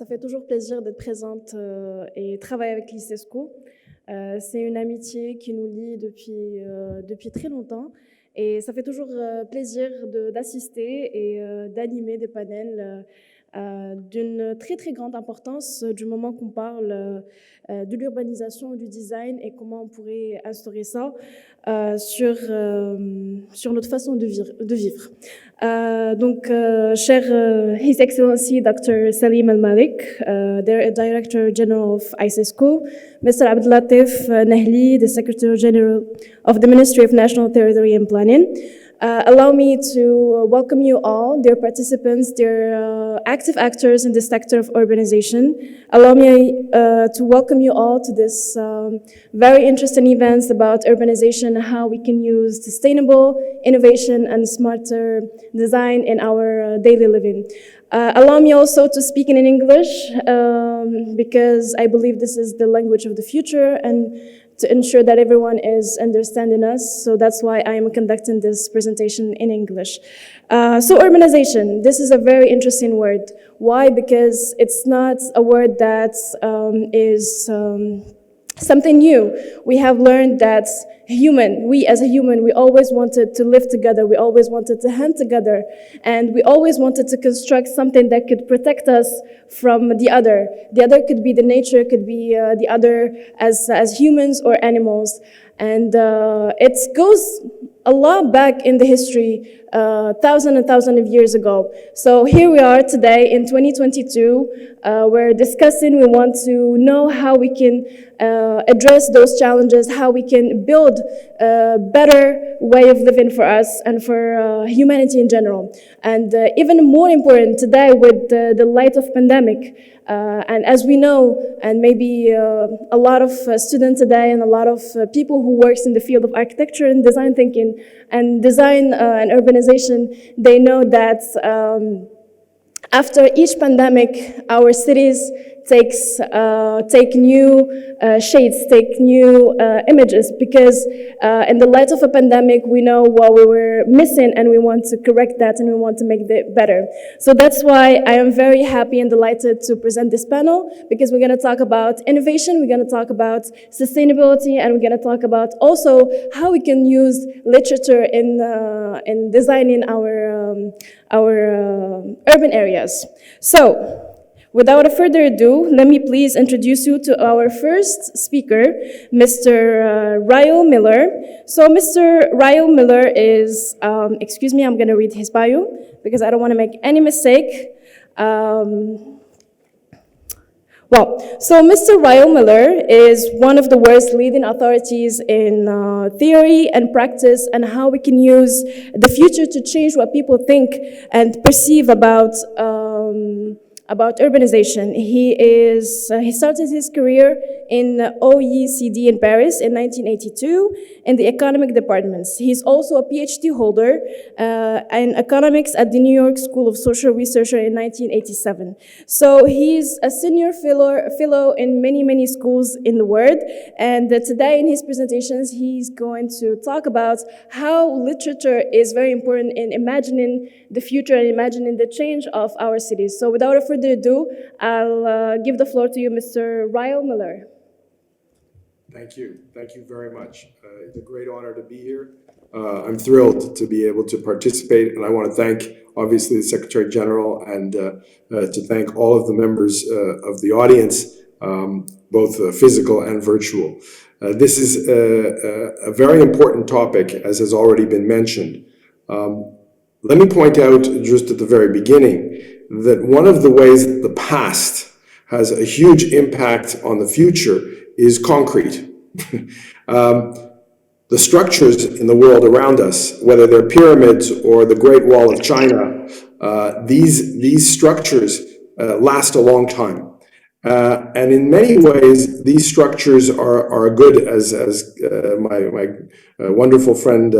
Ça fait toujours plaisir d'être présente et travailler avec l'ICESCO. C'est une amitié qui nous lie depuis très longtemps. Et ça fait toujours plaisir d'assister et d'animer des panels d'une très très grande importance du moment qu'on parle de l'urbanisation, du design et comment on pourrait instaurer ça sur notre façon de vivre. Donc, cher His Excellency Dr. Salim Al-Malik, Director General of ICESCO, Mr. Abdelatif Nahli, the Secretary General of the Ministry of National Territory and Planning. Allow me to welcome you all, dear participants, dear active actors in the sector of urbanization. Allow me to welcome you all to this very interesting event about urbanization and how we can use sustainable innovation and smarter design in our daily living. Allow me also to speak in English because I believe this is the language of the future and to ensure that everyone is understanding us. So that's why I am conducting this presentation in English. So urbanization, this is a very interesting word. Why? Because it's not a word that is something new. We have learned that we as a human, we always wanted to live together. We always wanted to hunt together. And we always wanted to construct something that could protect us from the other. The other could be the nature, could be the other as humans or animals. And it goes a lot back in the history, thousands of years ago. So here we are today in 2022. We're discussing, we want to know how we can address those challenges, how we can build a better way of living for us and for humanity in general. And even more important today with the light of pandemic, and as we know, and maybe a lot of students today and a lot of people who works in the field of architecture and design thinking and design and urbanization, they know that after each pandemic, our cities take new shades, take new images, because in the light of a pandemic, we know what we were missing and we want to correct that and we want to make it better. So that's why I am very happy and delighted to present this panel, because we're going to talk about innovation, we're going to talk about sustainability, and we're going to talk about also how we can use literature in designing our urban areas. So, without further ado, let me please introduce you to our first speaker, Mr. Ryle Miller. So Mr. Ryle Miller is, excuse me, I'm going to read his bio because I don't want to make any mistake. So Mr. Ryle Miller is one of the world's leading authorities in theory and practice and how we can use the future to change what people think and perceive about urbanization. He started his career in OECD in Paris in 1982 in the economic departments. He's also a PhD holder in economics at the New York School of Social Research in 1987. So he's a senior fellow in many schools in the world. And today in his presentations, he's going to talk about how literature is very important in imagining the future and imagining the change of our cities. So without further ado, I'll give the floor to you, Mr. Ryle Miller. Thank you very much. It's a great honor to be here. I'm thrilled to be able to participate, and I want to thank, obviously, the Secretary General and to thank all of the members of the audience, both physical and virtual. This is a very important topic, as has already been mentioned. Let me point out just at the very beginning that one of the ways that the past has a huge impact on the future is concrete. The structures in the world around us, whether they're pyramids or the Great Wall of China, these structures last a long time. And in many ways, these structures are good, as my wonderful friend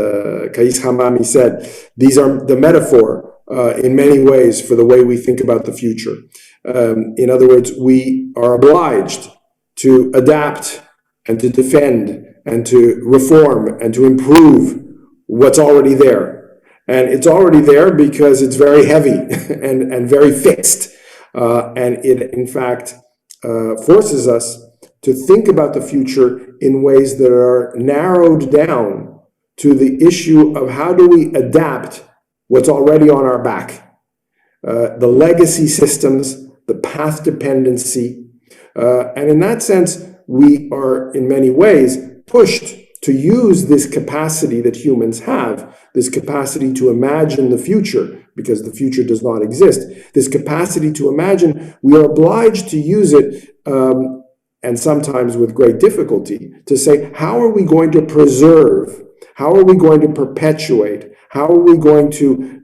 Kais Hamami said. These are the metaphor in many ways for the way we think about the future. In other words, we are obliged to adapt and to defend and to reform and to improve what's already there. And it's already there because it's very heavy and very fixed. And it, in fact, forces us to think about the future in ways that are narrowed down to the issue of how do we adapt what's already on our back. The legacy systems, the path dependency. And in that sense, we are in many ways pushed to use this capacity that humans have, this capacity to imagine the future, because the future does not exist. This capacity to imagine, we are obliged to use it, and sometimes with great difficulty, to say, how are we going to preserve? How are we going to perpetuate? How are we going to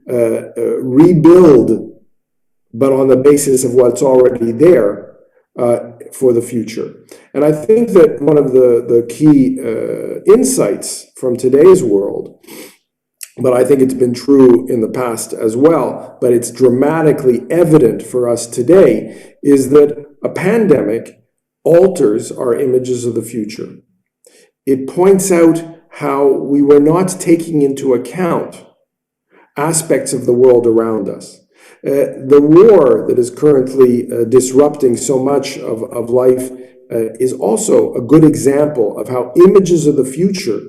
rebuild, but on the basis of what's already there, for the future? And I think that one of the key insights from today's world, but I think it's been true in the past as well, but it's dramatically evident for us today, is that a pandemic alters our images of the future. It points out how we were not taking into account aspects of the world around us. The war that is currently disrupting so much of life is also a good example of how images of the future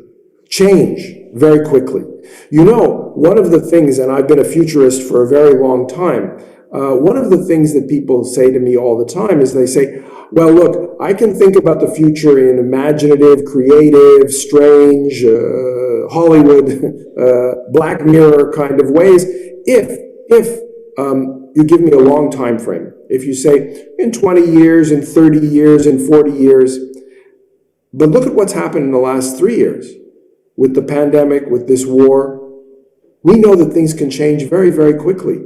change very quickly. You know, one of the things, and I've been a futurist for a very long time, one of the things that people say to me all the time is they say, well, look, I can think about the future in imaginative, creative, strange, Hollywood, Black Mirror kind of ways, if you give me a long time frame. If you say in 20 years, in 30 years, in 40 years. But look at what's happened in the last 3 years with the pandemic, with this war. We know that things can change very, very quickly.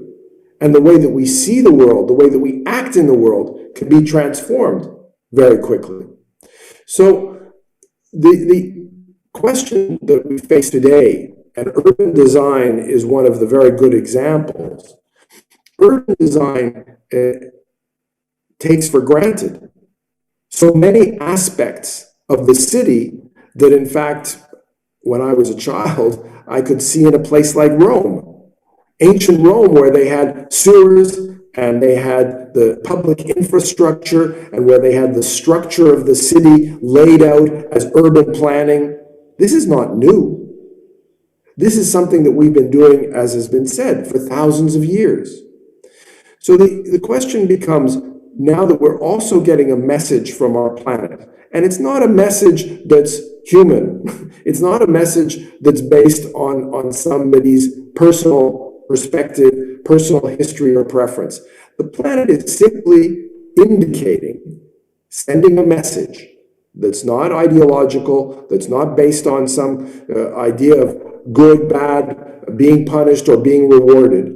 And the way that we see the world, the way that we act in the world can be transformed very quickly. So the question that we face today, and urban design is one of the very good examples. Urban design takes for granted so many aspects of the city that, in fact, when I was a child, I could see in a place like Rome. Ancient Rome, where they had sewers and they had the public infrastructure and where they had the structure of the city laid out as urban planning. This is not new. This is something that we've been doing, as has been said, for thousands of years. So the question becomes, now that we're also getting a message from our planet, and it's not a message that's human, it's not a message that's based on somebody's personal perspective, personal history or preference. The planet is simply indicating, sending a message that's not ideological, that's not based on some idea of good, bad, being punished or being rewarded.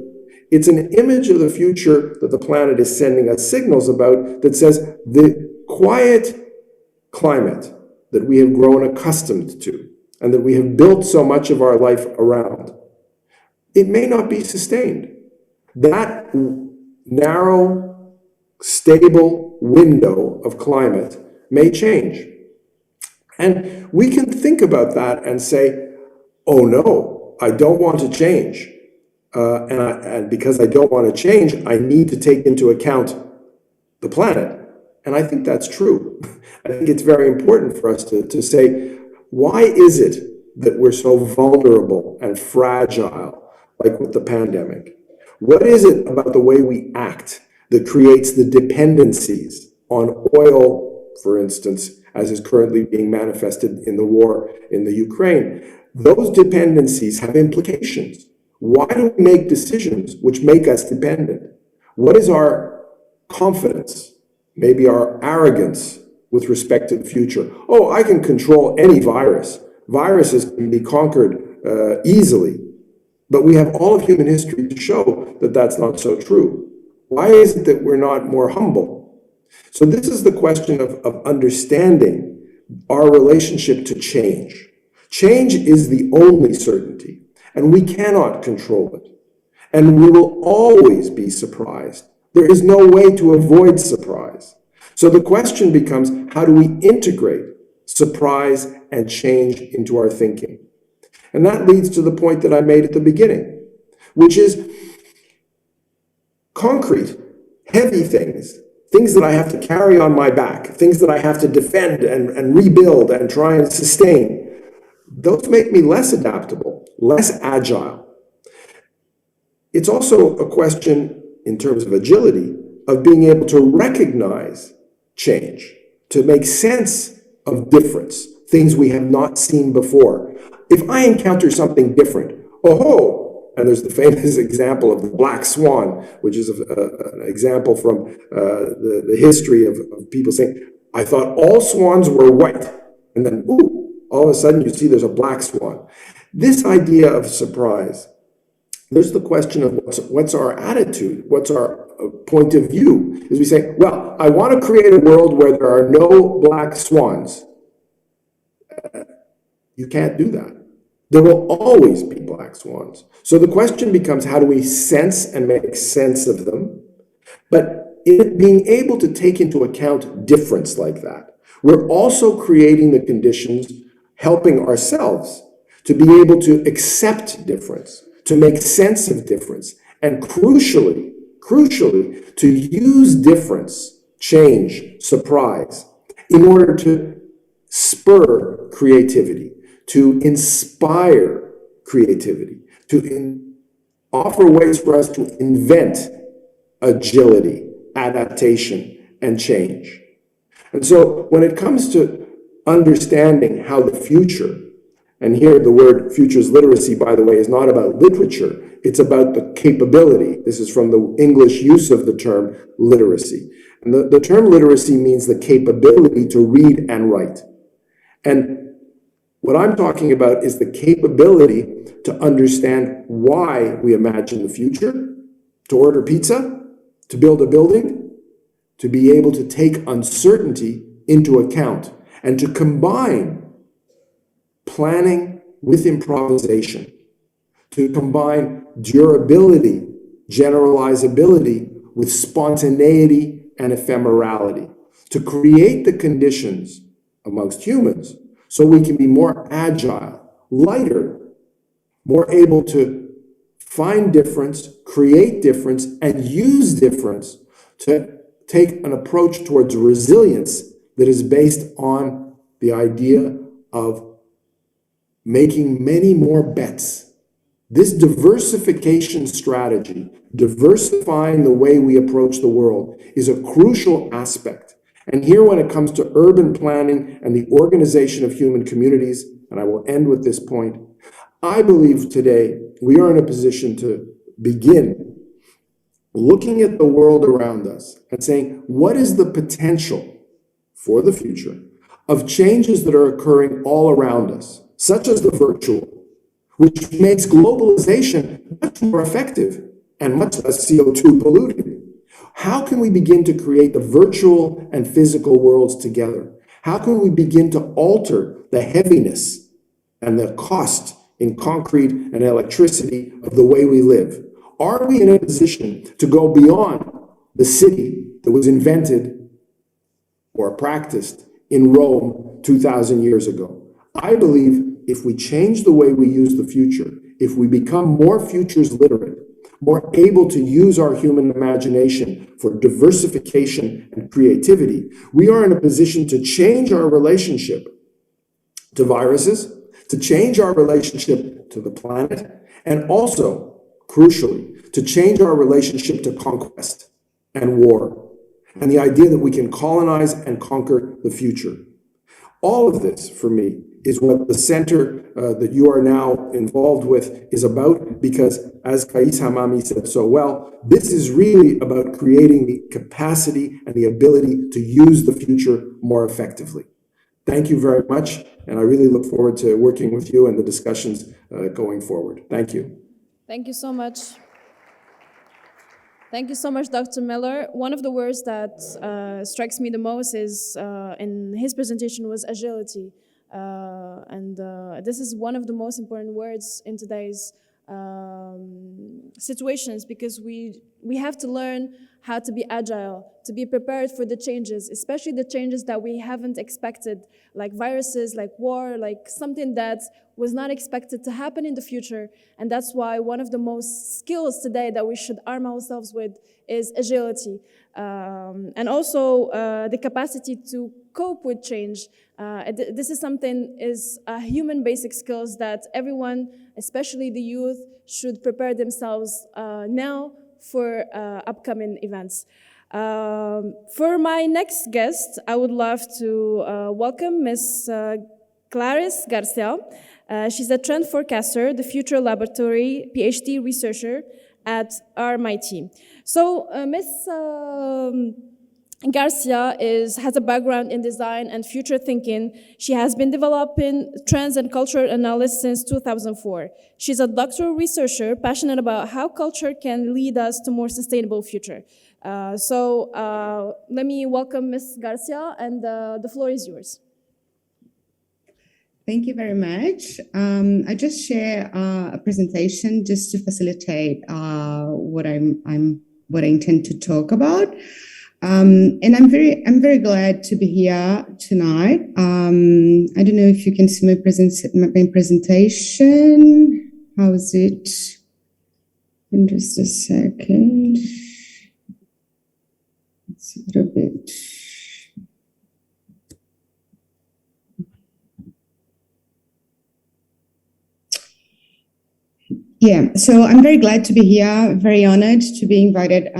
It's an image of the future that the planet is sending us signals about that says the quiet climate that we have grown accustomed to and that we have built so much of our life around, it may not be sustained. That narrow, stable window of climate may change. And we can think about that and say, oh no, I don't want to change. And because I don't want to change, I need to take into account the planet. And I think that's true. I think it's very important for us to say, why is it that we're so vulnerable and fragile, like with the pandemic? What is it about the way we act that creates the dependencies on oil, for instance, as is currently being manifested in the war in the Ukraine? Those dependencies have implications. Why do we make decisions which make us dependent? What is our confidence, maybe our arrogance with respect to the future? Oh, I can control any virus. Viruses can be conquered easily. But we have all of human history to show that that's not so true. Why is it that we're not more humble? So this is the question of understanding our relationship to change. Change is the only certainty, and we cannot control it. And we will always be surprised. There is no way to avoid surprise. So the question becomes, how do we integrate surprise and change into our thinking? And that leads to the point that I made at the beginning, which is concrete heavy things, things that I have to carry on my back, things that I have to defend and rebuild and try and sustain, those make me less adaptable, less agile. It's also a question, in terms of agility, of being able to recognize change, to make sense of difference, things we have not seen before. If I encounter something different, oh, and there's the famous example of the Black Swan, which is an example from the history of people saying, I thought all swans were white, and then, ooh, all of a sudden you see there's a black swan. This idea of surprise, there's the question of what's our attitude, what's our point of view, is we say, well, I want to create a world where there are no black swans. You can't do that. There will always be black swans. So the question becomes, how do we sense and make sense of them? But in being able to take into account difference like that, we're also creating the conditions, helping ourselves to be able to accept difference, to make sense of difference, and crucially, to use difference, change, surprise, in order to spur creativity, to inspire creativity, to offer ways for us to invent agility, adaptation, and change. And so when it comes to understanding how the future, and here the word futures literacy, by the way, is not about literature, it's about the capability. This is from the English use of the term literacy. And the term literacy means the capability to read and write. And what I'm talking about is the capability to understand why we imagine the future, to order pizza, to build a building, to be able to take uncertainty into account, and to combine planning with improvisation, to combine durability, generalizability with spontaneity and ephemerality, to create the conditions amongst humans so we can be more agile, lighter, more able to find difference, create difference, and use difference to take an approach towards resilience that is based on the idea of making many more bets. This diversification strategy, diversifying the way we approach the world, is a crucial aspect. And here, when it comes to urban planning and the organization of human communities, and I will end with this point, I believe today we are in a position to begin looking at the world around us and saying, what is the potential for the future of changes that are occurring all around us, such as the virtual, which makes globalization much more effective and much less CO2 polluting? How can we begin to create the virtual and physical worlds together? How can we begin to alter the heaviness and the cost in concrete and electricity of the way we live? Are we in a position to go beyond the city that was invented or practiced in Rome 2,000 years ago? I believe if we change the way we use the future, if we become more futures literate, more able to use our human imagination for diversification and creativity, we are in a position to change our relationship to viruses, to change our relationship to the planet, and also, crucially, to change our relationship to conquest and war, and the idea that we can colonize and conquer the future. All of this, for me, is what the center that you are now involved with is about, because as Kais Hamami said so well, this is really about creating the capacity and the ability to use the future more effectively. Thank you very much, and I really look forward to working with you and the discussions going forward. Thank you. Thank you so much. Thank you so much, Dr. Miller. One of the words that strikes me the most is, in his presentation, was agility. This is one of the most important words in today's situations, because we have to learn how to be agile, to be prepared for the changes, especially the changes that we haven't expected, like viruses, like war, like something that was not expected to happen in the future. And that's why one of the most skills today that we should arm ourselves with is agility. And also the capacity to cope with change. This is a human basic skills that everyone, especially the youth, should prepare themselves now for upcoming events. For my next guest, I would love to welcome Ms. Clarice Garcia. She's a trend forecaster, the Future Laboratory PhD researcher at RMIT. So Ms. Garcia has a background in design and future thinking. She has been developing trends and cultural analysis since 2004. She's a doctoral researcher passionate about how culture can lead us to more sustainable future. Let me welcome Ms. Garcia, and the floor is yours. Thank you very much. I just share a presentation just to facilitate what I intend to talk about. And I'm very glad to be here tonight. I don't know if you can see my presentation. How is it? In just a second. Let's see a bit. Yeah, so I'm very glad to be here, very honored to be invited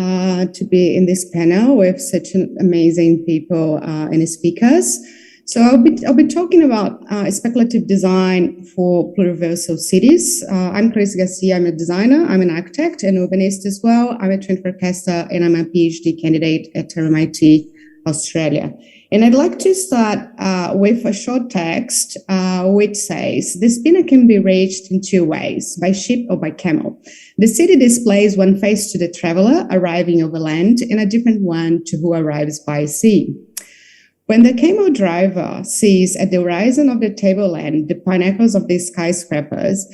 to be in this panel with such amazing people and speakers. So I'll be talking about speculative design for pluriversal cities. I'm Clarice Garcia, I'm a designer, I'm an architect and urbanist as well. I'm a trend forecaster and I'm a PhD candidate at RMIT, Australia. And I'd like to start with a short text which says, the spinner can be reached in two ways, by ship or by camel. The city displays one face to the traveler arriving over land and a different one to who arrives by sea. When the camel driver sees at the horizon of the tableland the pinnacles of the skyscrapers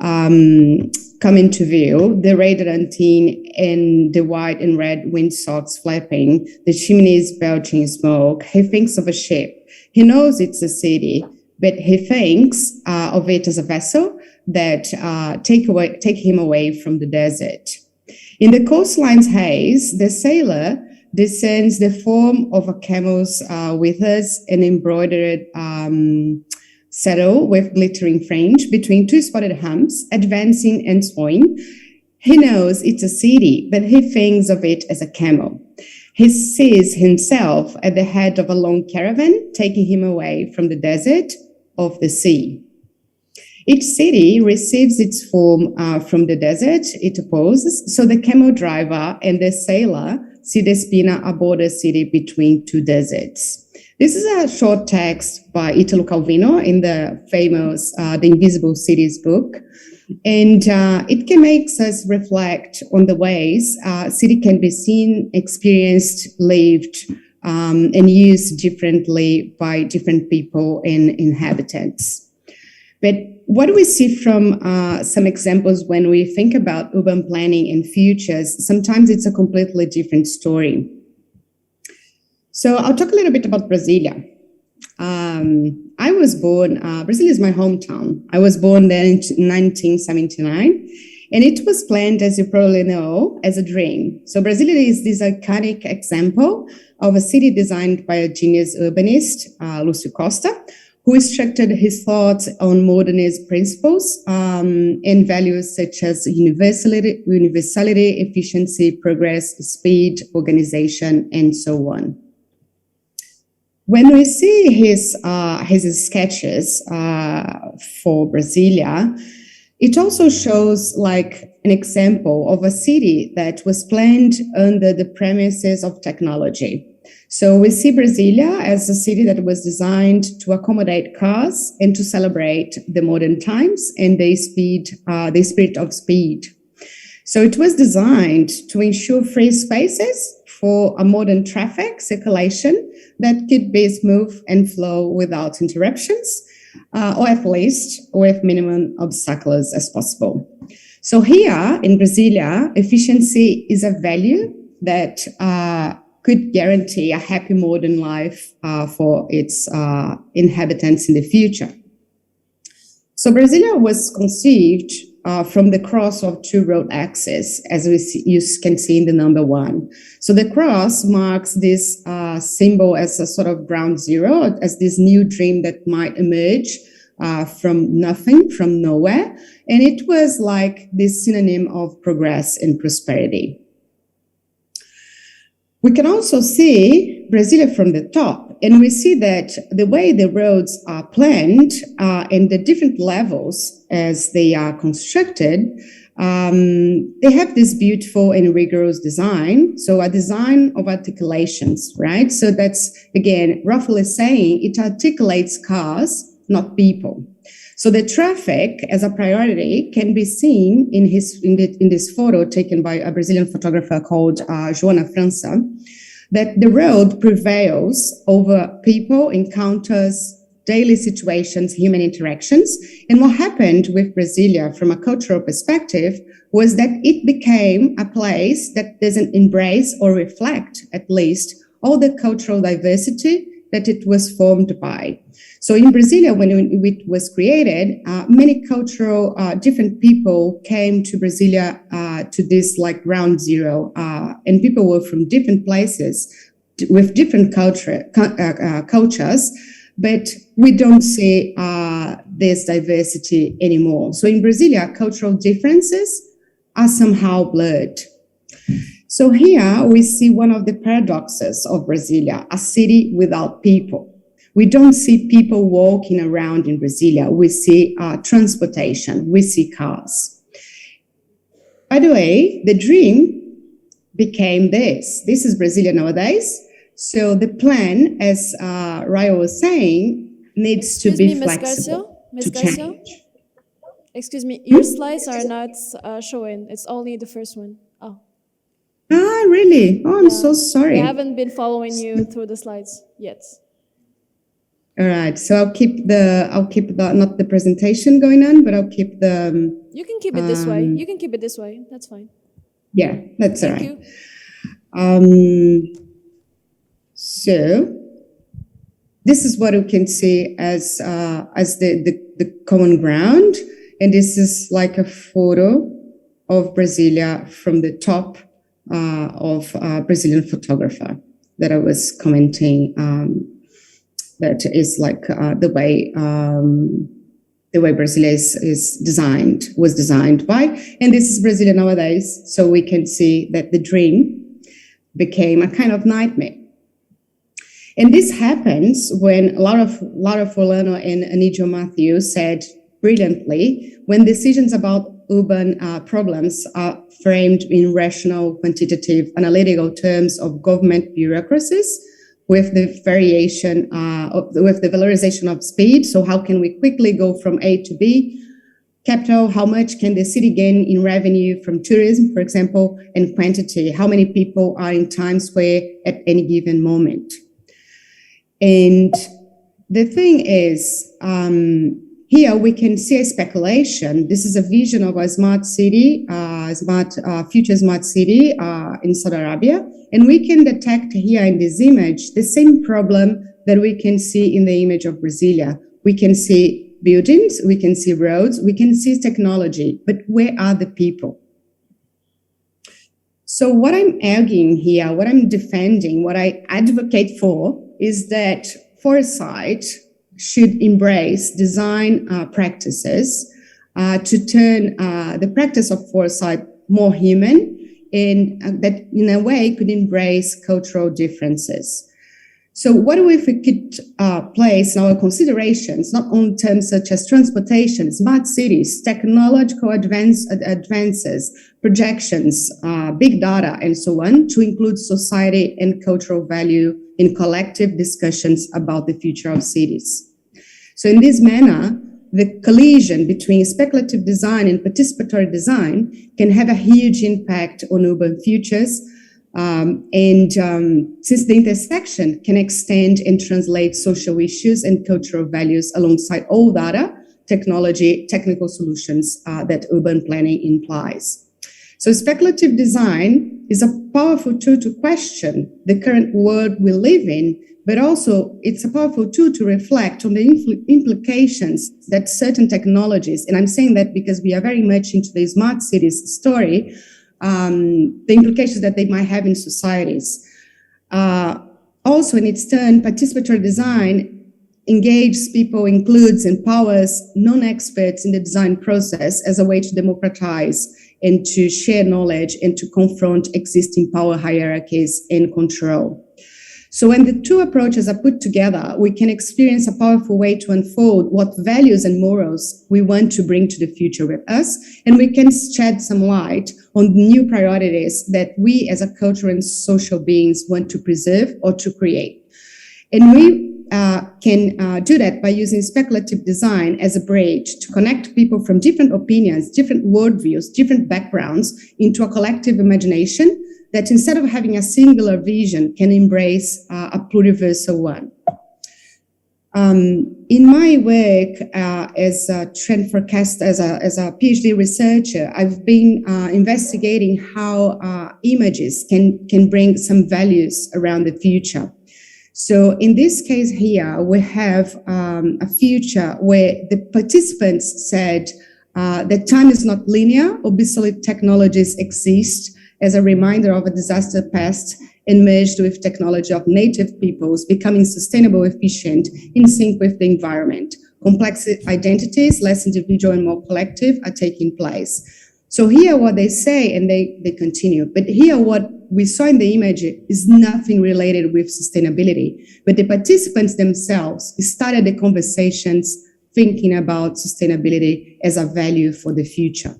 come into view, the radar antenne and the white and red windsocks flapping, the chimneys belching smoke, he thinks of a ship. He knows it's a city, but he thinks of it as a vessel that take him away from the desert. In the coastline's haze, the sailor discerns the form of a camel's withers and embroidered saddle with glittering fringe between two spotted humps, advancing and swaying. He knows it's a city, but he thinks of it as a camel. He sees himself at the head of a long caravan, taking him away from the desert of the sea. Each city receives its form from the desert it opposes, so the camel driver and the sailor see the spinner aboard a city between two deserts. This is a short text by Italo Calvino in the famous The Invisible Cities book. And it can make us reflect on the ways city can be seen, experienced, lived, and used differently by different people and inhabitants. But what do we see from some examples when we think about urban planning and futures? Sometimes it's a completely different story. So I'll talk a little bit about Brasilia. I was born, Brazil is my hometown. I was born there in 1979, and it was planned, as you probably know, as a dream. So Brasilia is this iconic example of a city designed by a genius urbanist, Tanya Costa, who structured his thoughts on modernist principles and values such as universality, efficiency, progress, speed, organization, and so on. When we see his sketches for Brasilia, it also shows like an example of a city that was planned under the premises of technology. So we see Brasilia as a city that was designed to accommodate cars and to celebrate the modern times and the spirit of speed. So it was designed to ensure free spaces for a modern traffic circulation that could be smooth and flow without interruptions, or at least with minimum obstacles as possible. So here in Brasilia, efficiency is a value that could guarantee a happy modern life for its inhabitants in the future. So Brasilia was conceived from the cross of two road axes, as you can see in the number 1. So the cross marks this symbol as a sort of ground zero, as this new dream that might emerge from nothing, from nowhere. And it was like this synonym of progress and prosperity. We can also see Brasilia from the top, and we see that the way the roads are planned and the different levels as they are constructed, they have this beautiful and rigorous design. So a design of articulations, right? So that's, again, roughly saying it articulates cars, not people. So the traffic as a priority can be seen in this photo taken by a Brazilian photographer called Joana França, that the road prevails over people, encounters, daily situations, human interactions. And what happened with Brasilia from a cultural perspective was that it became a place that doesn't embrace or reflect, at least, all the cultural diversity that it was formed by. So in Brasilia, when it was created, many cultural, different people came to Brasilia to this like ground zero, and people were from different places with different cultures, but we don't see this diversity anymore. So in Brasilia, cultural differences are somehow blurred. So here we see one of the paradoxes of Brasilia, a city without people. We don't see people walking around in Brasilia. We see transportation. We see cars. By the way, the dream became this. This is Brasilia nowadays. So the plan, as Raya was saying, needs to be flexible to change. Excuse me, your slides are not showing. It's only the first one. Oh. Ah, really? Oh, I'm so sorry. I haven't been following you through the slides yet. All right, so I'll keep the not the presentation going on, but I'll keep the. You can keep it this way. You can keep it this way. That's fine. Yeah, that's all right. Thank you. So this is what we can see as the common ground, and this is like a photo of Brasilia from the top of a Brazilian photographer that I was commenting. That is like the way Brasilia was designed by. And this is Brasilia nowadays. So we can see that the dream became a kind of nightmare. And this happens when Laura Fulano and Anidio Matthew said brilliantly, when decisions about urban problems are framed in rational, quantitative, analytical terms of government bureaucracies, with the variation, with the valorization of speed. So how can we quickly go from A to B? Capital, how much can the city gain in revenue from tourism, for example, and quantity? How many people are in Times Square at any given moment? And the thing is, here we can see a speculation. This is a vision of a smart city, future smart city in Saudi Arabia. And we can detect here in this image the same problem that we can see in the image of Brasilia. We can see buildings, we can see roads, we can see technology, but where are the people? So what I'm arguing here, what I'm defending, what I advocate for is that Foresight should embrace design practices to turn the practice of foresight more human, and that in a way could embrace cultural differences. So what if we could place in our considerations, not only terms such as transportation, smart cities, technological advances, projections, big data, and so on, to include society and cultural value in collective discussions about the future of cities. So in this manner, the collision between speculative design and participatory design can have a huge impact on urban futures. Since the intersection can extend and translate social issues and cultural values alongside all data, technology, technical solutions that urban planning implies. So speculative design is a powerful tool to question the current world we live in, but also it's a powerful tool to reflect on the implications that certain technologies, and I'm saying that because we are very much into the smart cities story, the implications that they might have in societies. Also, in its turn, participatory design engages people, includes, empowers non-experts in the design process as a way to democratize and to share knowledge and to confront existing power hierarchies and control. So when the two approaches are put together, we can experience a powerful way to unfold what values and morals we want to bring to the future with us, and we can shed some light on new priorities that we as a cultural and social beings want to preserve or to create. And we can do that by using speculative design as a bridge to connect people from different opinions, different worldviews, different backgrounds into a collective imagination that instead of having a singular vision can embrace a pluriversal one. In my work as a trend forecaster, as a PhD researcher, I've been investigating how images can bring some values around the future. So in this case here, we have a future where the participants said that time is not linear, obsolete technologies exist as a reminder of a disaster past and merged with technology of native peoples becoming sustainable, efficient, in sync with the environment. Complex identities, less individual and more collective, are taking place. So here what they say, and they continue, but here what we saw in the image is nothing related with sustainability, but the participants themselves started the conversations thinking about sustainability as a value for the future.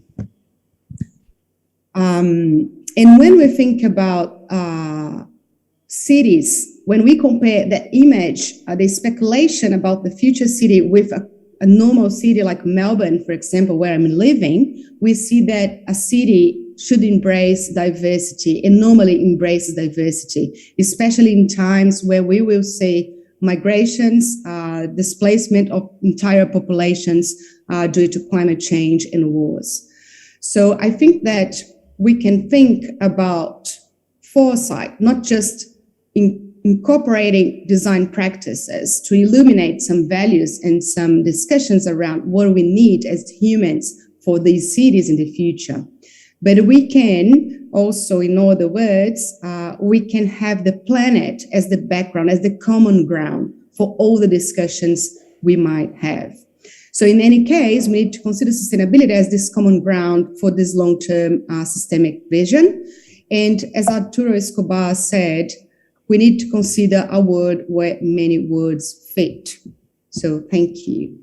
And when we think about cities, when we compare that image, the speculation about the future city with a normal city like Melbourne, for example, where I'm living, we see that a city should embrace diversity and normally embraces diversity, especially in times where we will see migrations, displacement of entire populations due to climate change and wars. So I think that we can think about foresight, not just incorporating design practices to illuminate some values and some discussions around what we need as humans for these cities in the future. But we can also, in other words, we can have the planet as the background, as the common ground for all the discussions we might have. So in any case, we need to consider sustainability as this common ground for this long-term systemic vision. And as Arturo Escobar said, we need to consider a world where many words fit. So thank you.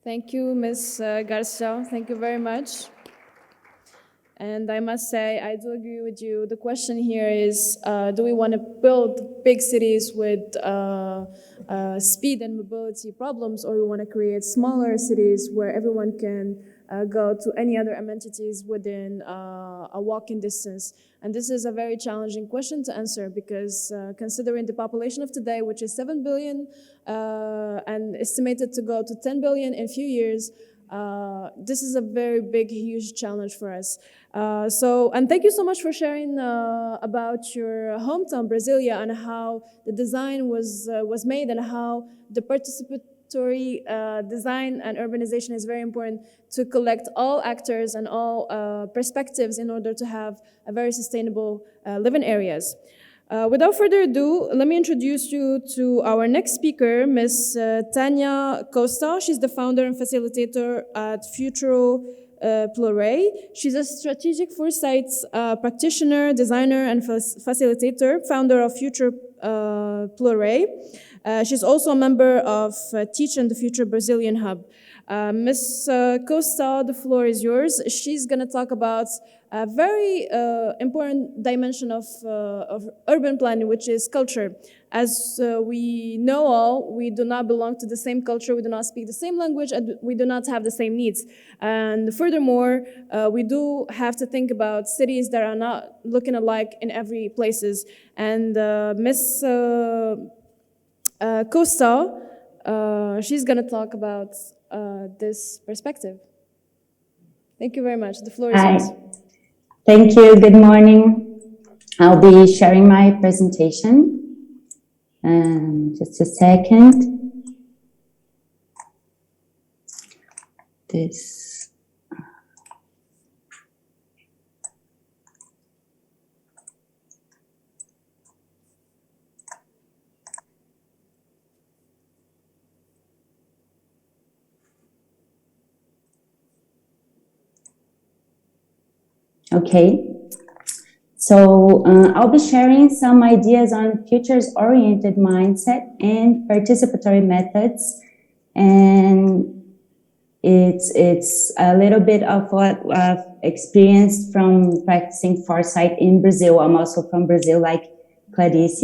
Thank you, Ms. Garcia. Thank you very much. And I must say, I do agree with you. The question here is, do we want to build big cities with speed and mobility problems, or we want to create smaller cities where everyone can go to any other amenities within a walking distance? And this is a very challenging question to answer because considering the population of today, which is 7 billion and estimated to go to 10 billion in a few years, this is a very big, huge challenge for us. And thank you so much for sharing about your hometown, Brasilia, and how the design was made and how the participatory design and urbanization is very important to collect all actors and all perspectives in order to have a very sustainable living areas. Without further ado, let me introduce you to our next speaker, Ms. Tanya Costa. She's the founder and facilitator at Futuro Pluré. She's a strategic foresight practitioner, designer, and facilitator, founder of Futuro Pluré. She's also a member of Teach in the Future Brazilian Hub. Ms. Costa, the floor is yours. She's going to talk about a very important dimension of urban planning, which is culture. As we know all, we do not belong to the same culture, we do not speak the same language, and we do not have the same needs. And furthermore, we do have to think about cities that are not looking alike in every places. And Ms. Costa, she's going to talk about this perspective. Thank you very much. The floor is yours. Thank you. Good morning. I'll be sharing my presentation. Just a second. This. Okay. So I'll be sharing some ideas on futures-oriented mindset and participatory methods, and it's a little bit of what I've experienced from practicing Foresight in Brazil. I'm also from Brazil, like Clarice.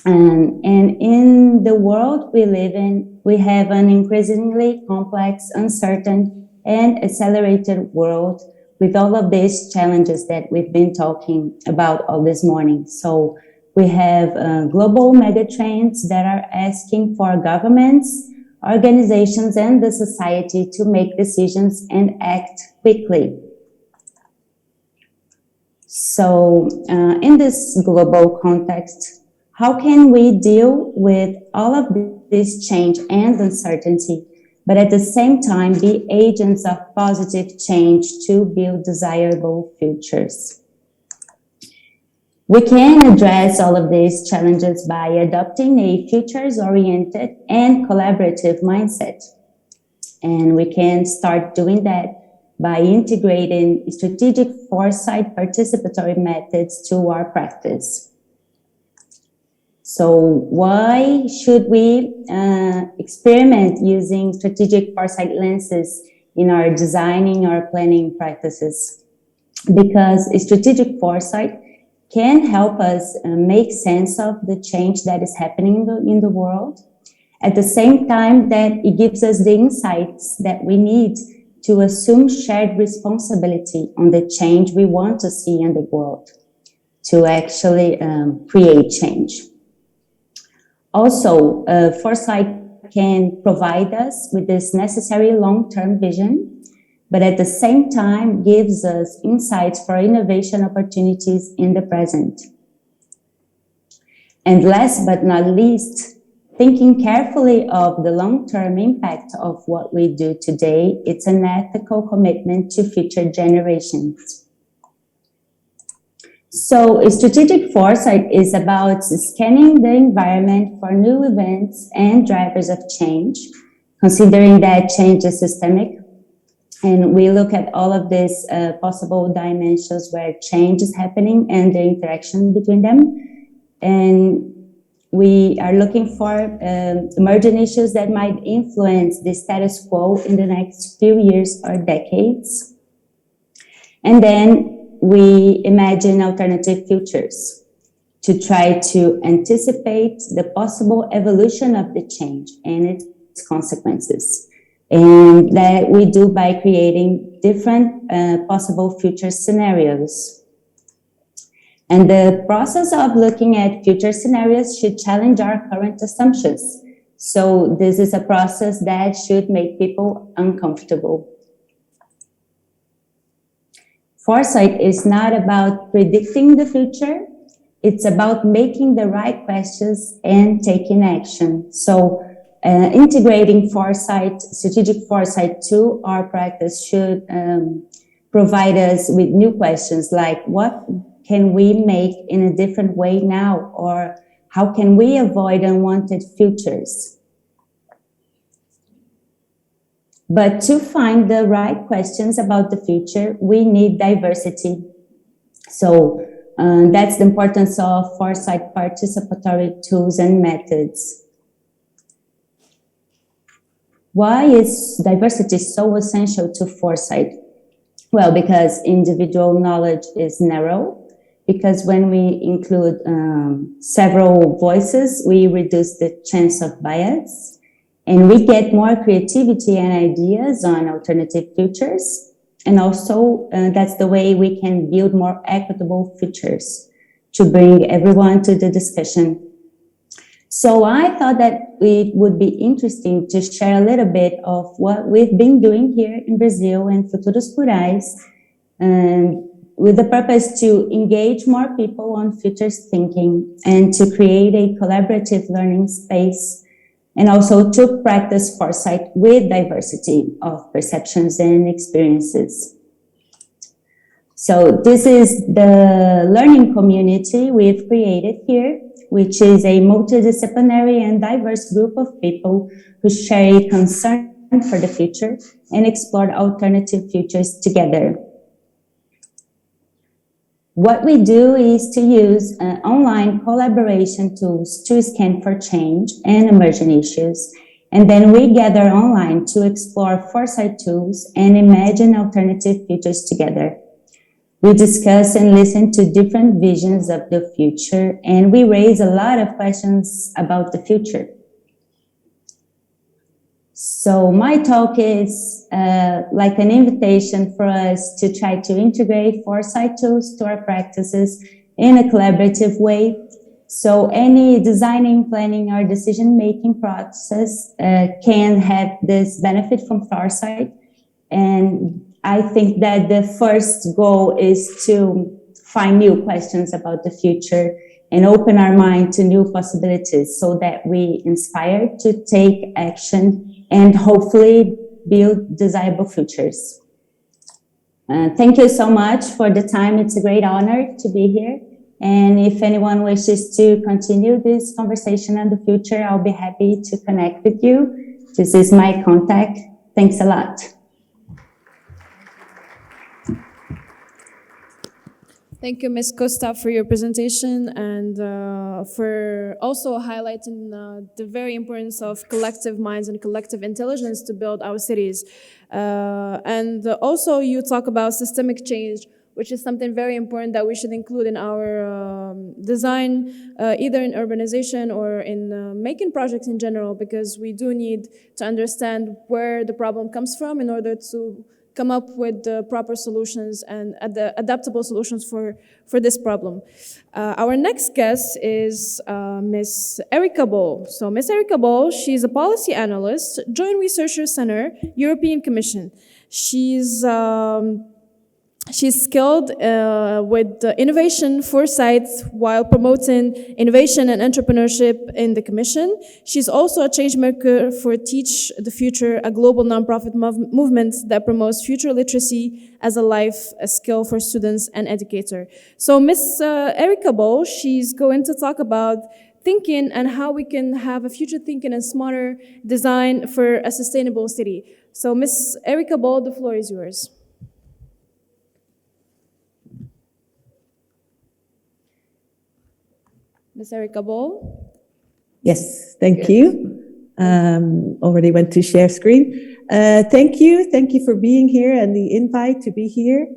And in the world we live in, we have an increasingly complex, uncertain, and accelerated world with all of these challenges that we've been talking about all this morning. So we have global megatrends that are asking for governments, organizations, and the society to make decisions and act quickly. So in this global context, how can we deal with all of this change and uncertainty, but at the same time be agents of positive change to build desirable futures? We can address all of these challenges by adopting a futures-oriented and collaborative mindset. And we can start doing that by integrating strategic foresight participatory methods to our practice. So why should we experiment using strategic foresight lenses in our designing or planning practices? Because strategic foresight can help us make sense of the change that is happening in the world, at the same time that it gives us the insights that we need to assume shared responsibility on the change we want to see in the world, to actually create change. Also, foresight can provide us with this necessary long-term vision, but at the same time gives us insights for innovation opportunities in the present. And last but not least, thinking carefully of the long-term impact of what we do today, it's an ethical commitment to future generations. So strategic foresight is about scanning the environment for new events and drivers of change, considering that change is systemic. And we look at all of these possible dimensions where change is happening and the interaction between them. And we are looking for emerging issues that might influence the status quo in the next few years or decades. And then we imagine alternative futures to try to anticipate the possible evolution of the change and its consequences. And that we do by creating different possible future scenarios. And the process of looking at future scenarios should challenge our current assumptions. So this is a process that should make people uncomfortable. Foresight is not about predicting the future. It's about making the right questions and taking action. So integrating foresight, strategic foresight to our practice should provide us with new questions like what can we make in a different way now, or how can we avoid unwanted futures? But to find the right questions about the future, we need diversity. So that's the importance of foresight participatory tools and methods. Why is diversity so essential to foresight? Well, because individual knowledge is narrow, because when we include several voices, we reduce the chance of bias, and we get more creativity and ideas on alternative futures. And also, that's the way we can build more equitable futures to bring everyone to the discussion. So I thought that it would be interesting to share a little bit of what we've been doing here in Brazil and Futuros Plurais, and with the purpose to engage more people on futures thinking and to create a collaborative learning space, and also to practice foresight with diversity of perceptions and experiences. So this is the learning community we've created here, which is a multidisciplinary and diverse group of people who share a concern for the future and explore alternative futures together. What we do is to use online collaboration tools to scan for change and emerging issues. And then we gather online to explore foresight tools and imagine alternative futures together. We discuss and listen to different visions of the future, and we raise a lot of questions about the future. So my talk is like an invitation for us to try to integrate foresight tools to our practices in a collaborative way. So any designing, planning, or decision-making process can have this benefit from foresight. And I think that the first goal is to find new questions about the future and open our mind to new possibilities so that we inspire to take action and hopefully build desirable futures. Thank you so much for the time. It's a great honor to be here. And if anyone wishes to continue this conversation in the future, I'll be happy to connect with you. This is my contact. Thanks a lot. Thank you, Ms. Costa, for your presentation and for also highlighting the very importance of collective minds and collective intelligence to build our cities. And also you talk about systemic change, which is something very important that we should include in our design, either in urbanization or in making projects in general, because we do need to understand where the problem comes from in order to come up with the proper solutions and the adaptable solutions for this problem. Our next guest is Ms. Erica Boll. So Ms. Erica Boll, she's a policy analyst, Joint Researcher Center, European Commission. She's skilled with innovation foresight while promoting innovation and entrepreneurship in the Commission. She's also a change maker for Teach the Future, a global nonprofit movement that promotes future literacy as a life skill for students and educators. So Ms. Erica Boll, she's going to talk about thinking and how we can have a future thinking and smarter design for a sustainable city. So Ms. Erica Boll, the floor is yours. Ms. Erica Boll? Yes, thank you. Already went to share screen. Thank you for being here and the invite to be here.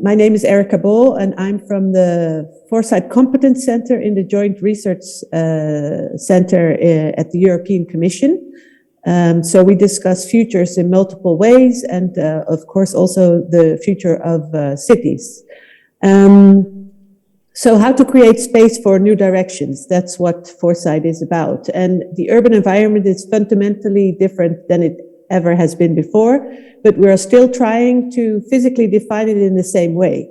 My name is Erica Boll and I'm from the Foresight Competence Center in the Joint Research Center at the European Commission. So we discuss futures in multiple ways and of course also the future of cities. So how to create space for new directions, that's what Foresight is about. And the urban environment is fundamentally different than it ever has been before, but we are still trying to physically define it in the same way.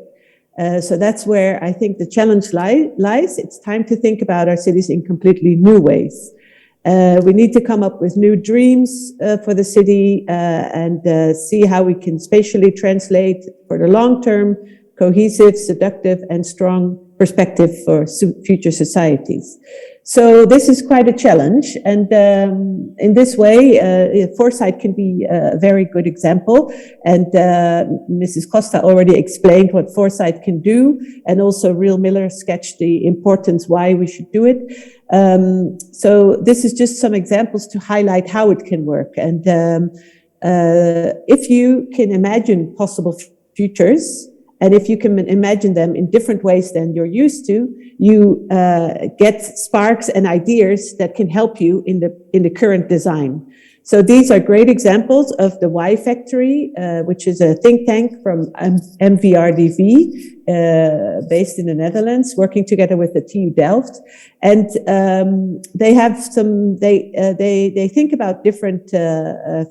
So that's where I think the challenge lies. It's time to think about our cities in completely new ways. We need to come up with new dreams for the city and see how we can spatially translate for the long term, cohesive, seductive, and strong perspective for future societies. So this is quite a challenge. And in this way, Foresight can be a very good example. And Mrs. Costa already explained what Foresight can do. And also Real Miller sketched the importance why we should do it. So this is just some examples to highlight how it can work. And if you can imagine possible futures, and if you can imagine them in different ways than you're used to, you get sparks and ideas that can help you in the current design. So these are great examples of the Y Factory, which is a think tank from MVRDV, based in the Netherlands, working together with the TU Delft. And they have some, they think about different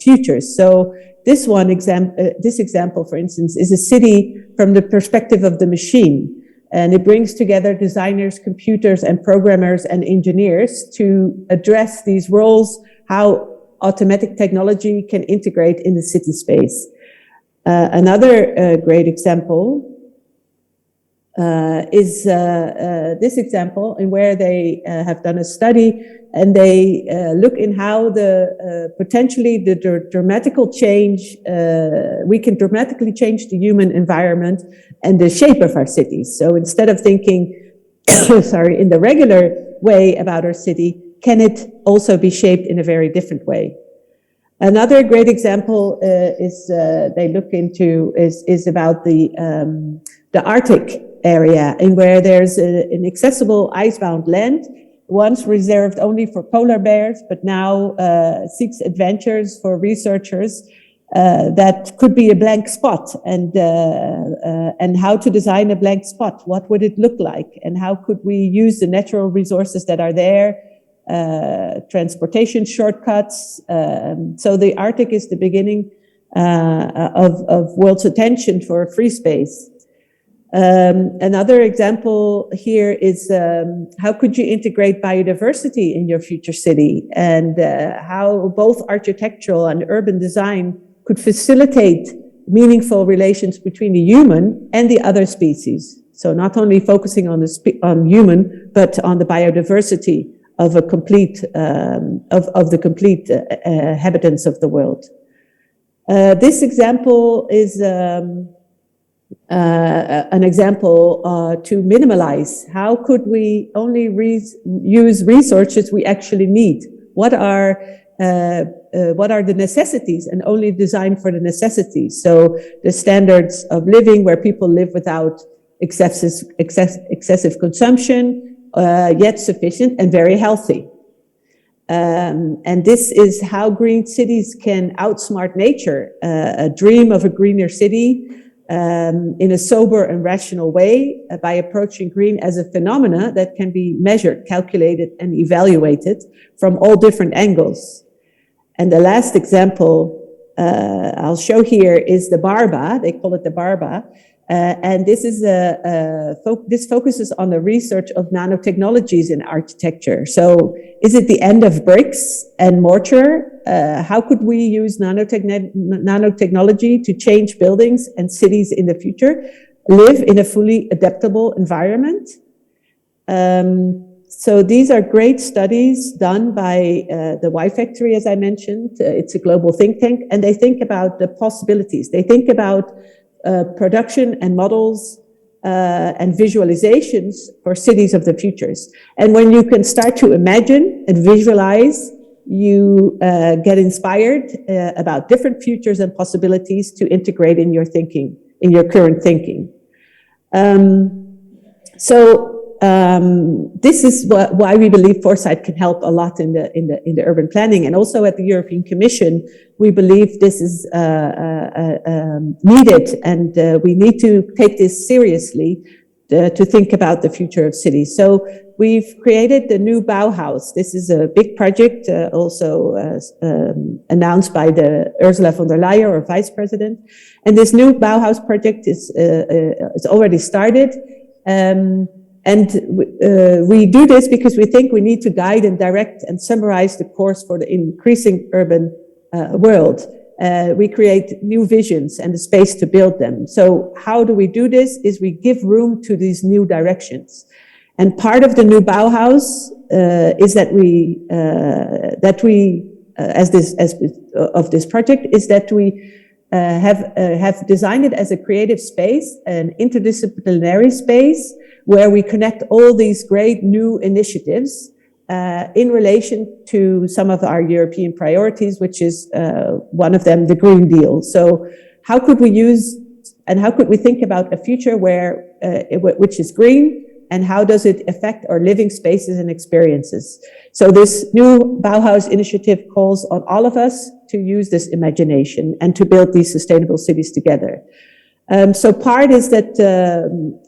futures. So this example, for instance, is a city from the perspective of the machine. And it brings together designers, computers, and programmers and engineers to address these roles, how automatic technology can integrate in the city space. Another great example is this example, in where they have done a study, and they look in how potentially the dramatical change, we can dramatically change the human environment and the shape of our cities. So instead of thinking, in the regular way about our city, can it also be shaped in a very different way? Another great example is about the Arctic area, in where there's an accessible icebound land, once reserved only for polar bears, but now seeks adventures for researchers that could be a blank spot, and how to design a blank spot. What would it look like, and how could we use the natural resources that are there, transportation shortcuts. So the Arctic is the beginning of world's attention for free space. Another example here is how could you integrate biodiversity in your future city, and how both architectural and urban design could facilitate meaningful relations between the human and the other species. So not only focusing on human, but on the biodiversity of a complete of the complete inhabitants of the world. This example is an example to minimalize. How could we only use resources we actually need? What are the necessities, and only design for the necessities? So the standards of living, where people live without excessive consumption, yet sufficient and very healthy. And this is how green cities can outsmart nature, a dream of a greener city in a sober and rational way, by approaching green as a phenomena that can be measured, calculated, and evaluated from all different angles. And the last example I'll show here is the Barba. They call it the Barba. And this is this focuses on the research of nanotechnologies in architecture. So is it the end of bricks and mortar? How could we use nanotechnology to change buildings and cities in the future, live in a fully adaptable environment? So these are great studies done by the Y Factory, as I mentioned. It's a global think tank, and they think about the possibilities. They think about production and models and visualizations for cities of the futures. And when you can start to imagine and visualize, you get inspired about different futures and possibilities to integrate in your thinking, in your current thinking. This is why we believe Foresight can help a lot in the urban planning, and also at the European Commission, we believe this is needed, and we need to take this seriously to think about the future of cities. So we've created the new Bauhaus. This is a big project, also announced by the Ursula von der Leyen, or Vice President, and this new Bauhaus project is already started. And we do this because we think we need to guide and direct and summarize the course for the increasing urban world. We create new visions and the space to build them. So how do we do this? Is we give room to these new directions. And part of the new Bauhaus is that this project is that we have designed it as a creative space, an interdisciplinary space, where we connect all these great new initiatives in relation to some of our European priorities, which is one of them, the Green Deal. So how could we use, and how could we think about a future where which is green, and how does it affect our living spaces and experiences? So this new Bauhaus initiative calls on all of us to use this imagination and to build these sustainable cities together. So part is that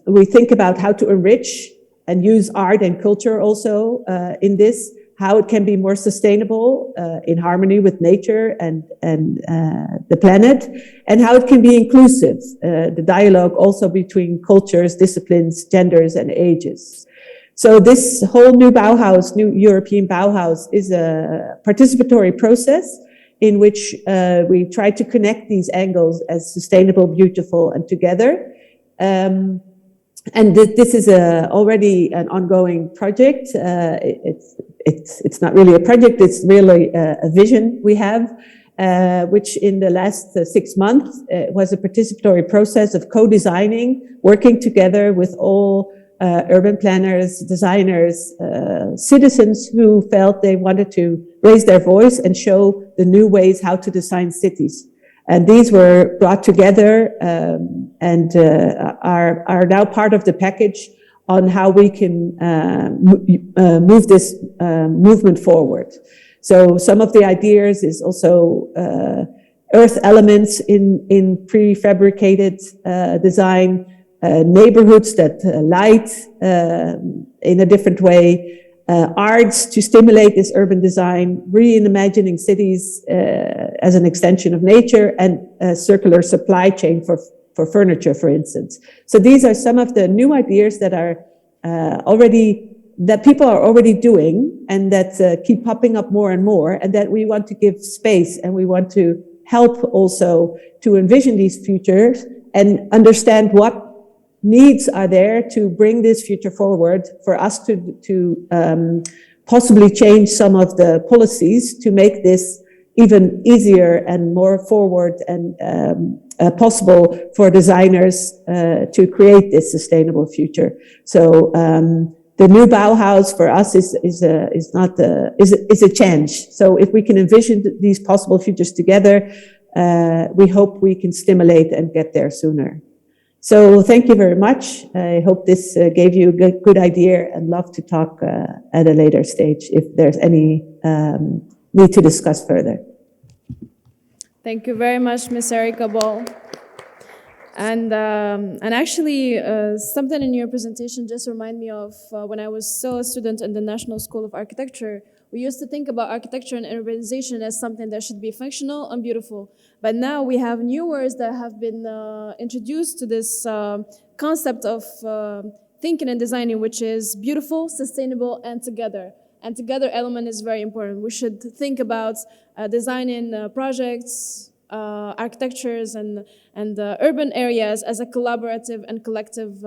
we think about how to enrich and use art and culture also in this, how it can be more sustainable in harmony with nature and the planet, and how it can be inclusive, the dialogue also between cultures, disciplines, genders, and ages. So this whole new Bauhaus, new European Bauhaus, is a participatory process in which we try to connect these angles as sustainable, beautiful, and together. And this is already an ongoing project. It's not really a project, it's really a vision we have, which in the last 6 months was a participatory process of co-designing, working together with all urban planners, designers, citizens who felt they wanted to raise their voice and show the new ways how to design cities. And these were brought together and are now part of the package on how we can move this movement forward. So some of the ideas is also earth elements in prefabricated design, neighborhoods that light in a different way, arts to stimulate this urban design, reimagining cities as an extension of nature, and a circular supply chain for furniture, for instance. So these are some of the new ideas that are that people are already doing and that keep popping up more and more, and that we want to give space, and we want to help also to envision these futures and understand what needs are there to bring this future forward for us to possibly change some of the policies to make this even easier and more forward and possible for designers to create this sustainable future. So the new Bauhaus for us is a change. So if we can envision these possible futures together, we hope we can stimulate and get there sooner. So thank you very much. I hope this gave you a good idea, and love to talk at a later stage if there's any need to discuss further. Thank you very much, Ms. Erika Ball. And actually, something in your presentation just reminded me of when I was still a student in the National School of Architecture. We used to think about architecture and urbanization as something that should be functional and beautiful. But now we have new words that have been introduced to this concept of thinking and designing, which is beautiful, sustainable, and together. And together element is very important. We should think about designing projects, architectures, and urban areas as a collaborative and collective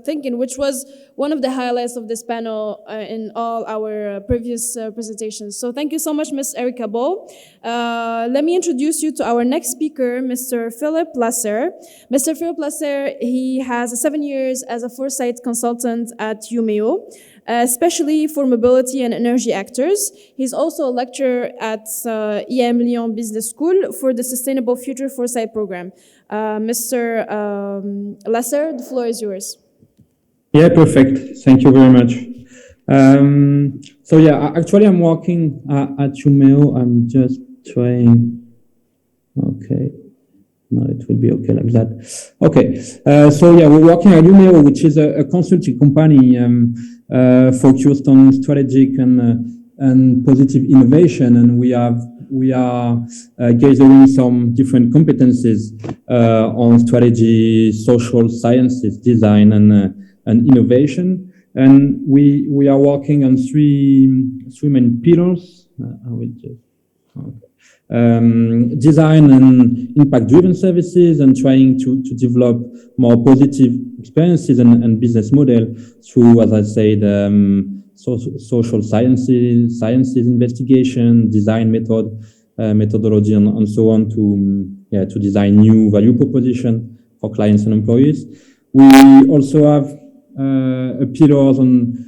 thinking, which was one of the highlights of this panel in all our previous presentations. So thank you so much, Ms. Erika Ball. Let me introduce you to our next speaker, Mr. Philip Lasser. Mr. Philip Lasser, he has 7 years as a Foresight consultant at UMEO, especially for mobility and energy actors. He's also a lecturer at IM Lyon Business School for the Sustainable Future Foresight program. Mr. Lasser, the floor is yours. Yeah, perfect. Thank you very much. So yeah, actually I'm working at UMEO. I'm just trying. Okay. No, it will be okay like that. Okay. So yeah, we're working at UMEO, which is a consulting company focused on strategic and positive innovation, and we are gathering some different competencies on strategy, social sciences, design, and innovation. And we are working on three main pillars. I will just. Okay. Design and impact-driven services, and trying to develop more positive experiences and business model through, as I said, social sciences investigation, design methodology, and so on to design new value proposition for clients and employees. We also have a pillars on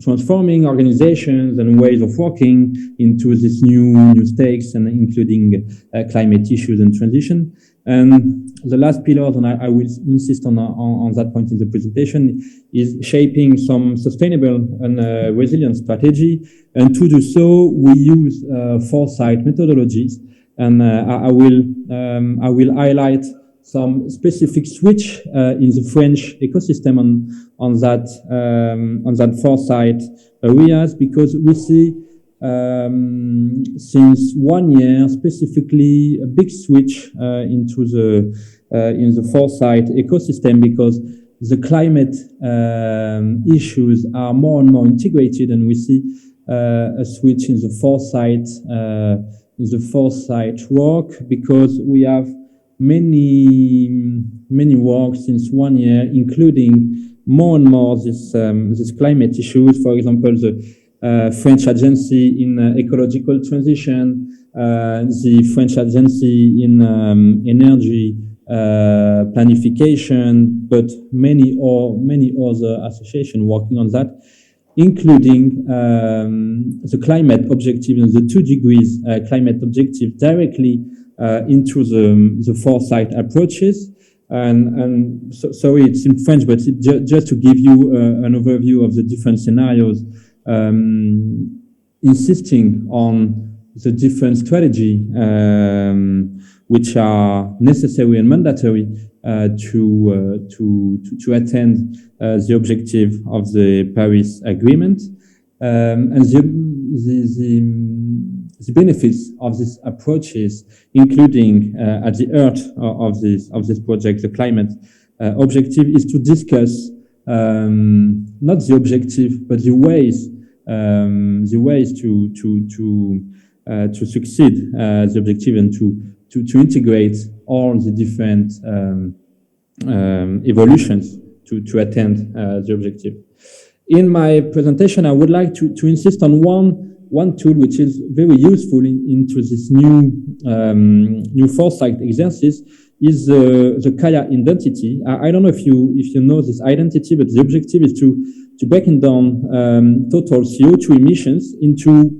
transforming organizations and ways of working into these new stakes, and including climate issues and transition. And the last pillar, and I will insist on that point in the presentation, is shaping some sustainable and resilient strategy. And to do so, we use Foresight methodologies. And I will highlight some specific switch in the French ecosystem on that Foresight areas, because we see since 1 year specifically a big switch into in the Foresight ecosystem, because the climate issues are more and more integrated, and we see a switch in the Foresight work, because we have many work since 1 year, including more and more this climate issues. For example, the French Agency in Ecological Transition, the French Agency in Energy Planification, but many other associations working on that, including the climate objective and the 2 degrees climate objective directly into the Foresight approaches. And so, sorry, it's in French, but just to give you an overview of the different scenarios, insisting on the different strategy which are necessary and mandatory to attain the objective of the Paris Agreement, and the benefits of these approaches, including at the heart of this project, the climate objective, is to discuss not the objective but the ways to succeed the objective, and to integrate all the different evolutions to attain the objective. In my presentation, I would like to insist on one tool which is very useful into this new Foresight exercise, is the Kaya identity. I don't know if you know this identity, but the objective is to break down total CO2 emissions into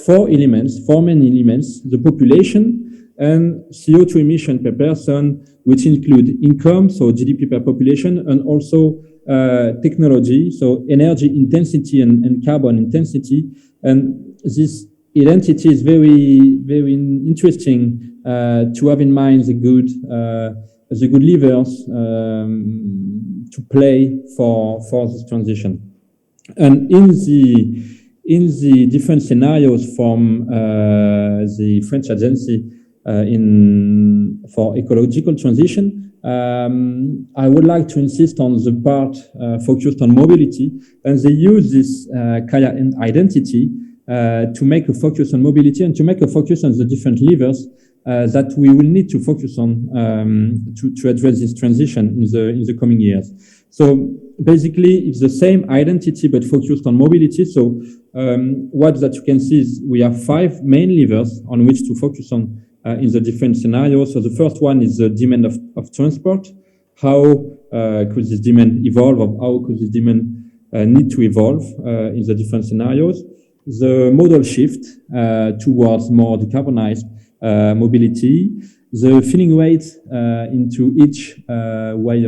4 main elements: the population and CO2 emission per person, which include income, so GDP per population, and also technology, so energy intensity and carbon intensity. And this identity is very, very interesting to have in mind the good levers to play for this transition. And in the different scenarios from the French Agency for ecological transition, I would like to insist on the part focused on mobility, and they use this Kaya identity to make a focus on mobility and to make a focus on the different levers that we will need to focus on to address this transition in the coming years. So basically, it's the same identity but focused on mobility. So what that you can see is we have 5 main levers on which to focus on in the different scenarios. So the first one is the demand of transport. How could this demand evolve, or how could this demand need to evolve in the different scenarios? The modal shift towards more decarbonized mobility, the filling rate into each way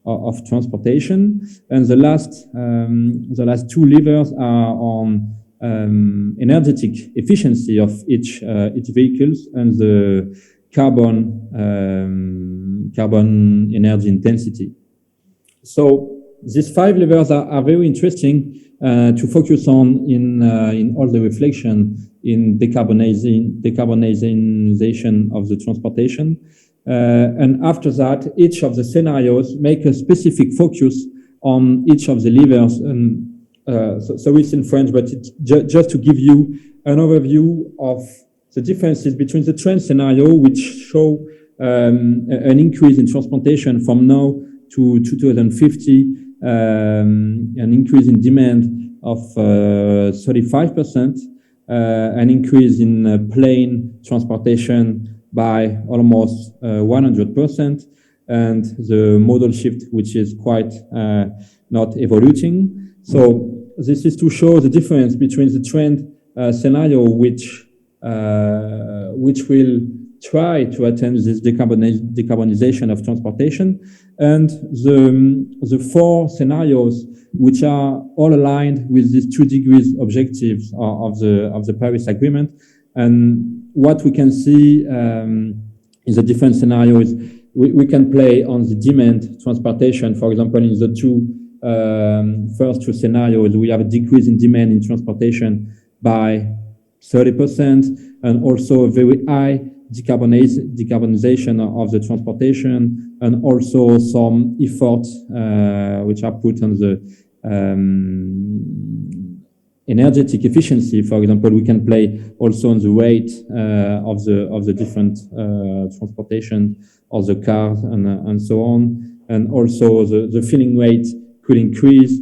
of transportation, and the last 2 levers are on energetic efficiency of each vehicles, and the carbon energy intensity. So these 5 levers are very interesting to focus on in all the reflection in decarbonization of the transportation. And after that, each of the scenarios make a specific focus on each of the levers. And so it's in French, but it's just to give you an overview of the differences between the trend scenario, which show an increase in transportation from now to 2050, an increase in demand of 35%, an increase in plane transportation by almost 100%, and the modal shift, which is quite not evoluting. So this is to show the difference between the trend scenario, which will try to attain this decarbonization of transportation, and the 4 scenarios which are all aligned with these 2 degrees objectives of the Paris Agreement. And what we can see in the different scenarios, we can play on the demand transportation. For example, in the first two scenarios, we have a decrease in demand in transportation by 30%, and also a very high decarbonization of the transportation, and also some efforts which are put on the energetic efficiency. For example, we can play also on the weight of the different transportation of the cars and so on, and also the filling rate could increase.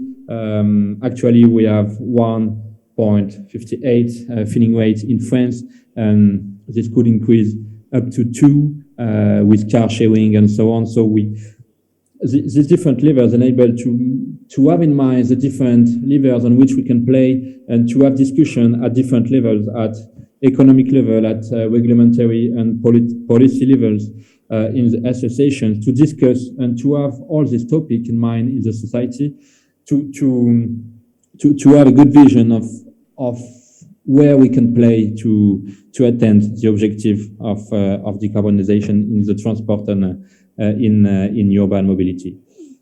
Actually, we have 1.58 filling rate in France, and this could increase up to 2 with car sharing and so on. So these different levers enable to have in mind the different levers on which we can play, and to have discussion at different levels, at economic level, at regulatory and policy levels in the association, to discuss and to have all this topic in mind in the society, to have a good vision of where we can play to attain the objective of decarbonization in the transport and in urban mobility.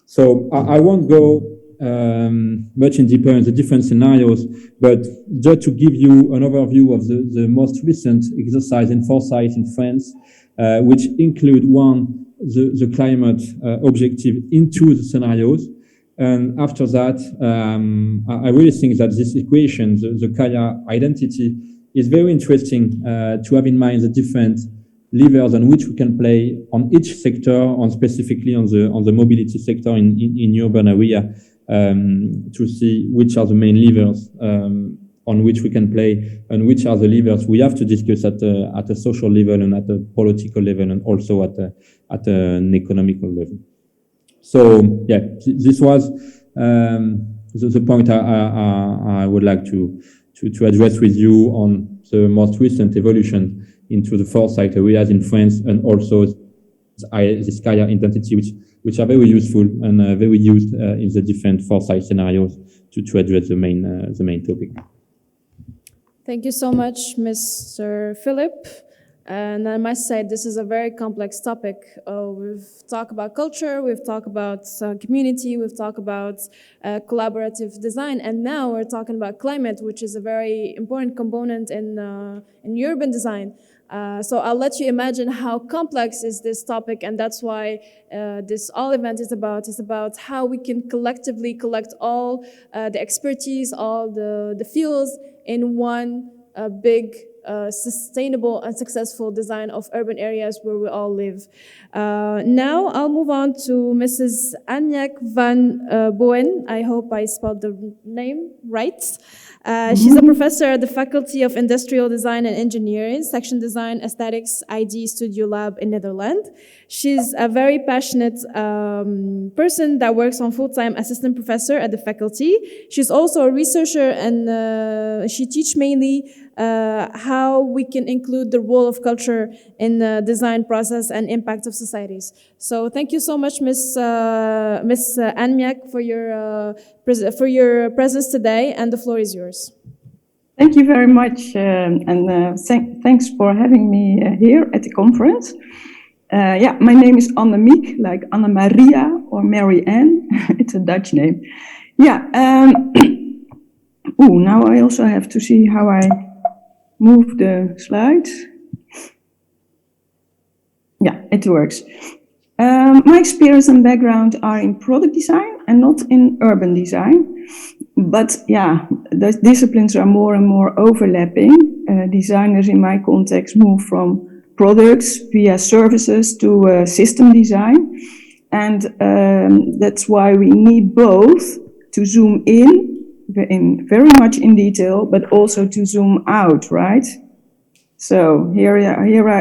So I won't go much in deeper in the different scenarios, but just to give you an overview of the most recent exercise in Foresight in France, which include the climate objective into the scenarios. And after that, I really think that this equation, the Kaya identity, is very interesting to have in mind the different levers on which we can play on each sector, on specifically on the mobility sector in urban area, to see which are the main levers on which we can play, and which are the levers we have to discuss at a social level and at a political level, and also at an economical level. So yeah, this was the point I would like to address with you on the most recent evolution into the Foresight areas in France, and also this Kaya identity, which are very useful and very used in the different Foresight scenarios to address the main topic. Thank you so much, Mr. Philip. And I must say, this is a very complex topic. We've talked about culture, we've talked about community, we've talked about collaborative design, and now we're talking about climate, which is a very important component in urban design. So I'll let you imagine how complex is this topic, and that's why this all event is about how we can collectively collect all the expertise, all the fields in one big sustainable and successful design of urban areas where we all live. Now I'll move on to Mrs. Aniek van Boen. I hope I spelled the name right. She's a professor at the Faculty of Industrial Design and Engineering, Section Design, Aesthetics, ID Studio Lab in Netherlands. She's a very passionate person that works on full-time assistant professor at the faculty. She's also a researcher, and she teaches mainly how we can include the role of culture in the design process and impact of societies. So thank you so much, Miss Aniek, for your presence today, and the floor is yours. Thank you very much, and thanks for having me here at the conference. My name is Annemiek, like Anna Maria or Mary Ann. It's a Dutch name. Now I also have to see how I move the slides. Yeah, it works. My experience and background are in product design and not in urban design. But yeah, the disciplines are more and more overlapping. Designers in my context move from products via services to system design. And that's why we need both to zoom in very much in detail, but also to zoom out, right? So here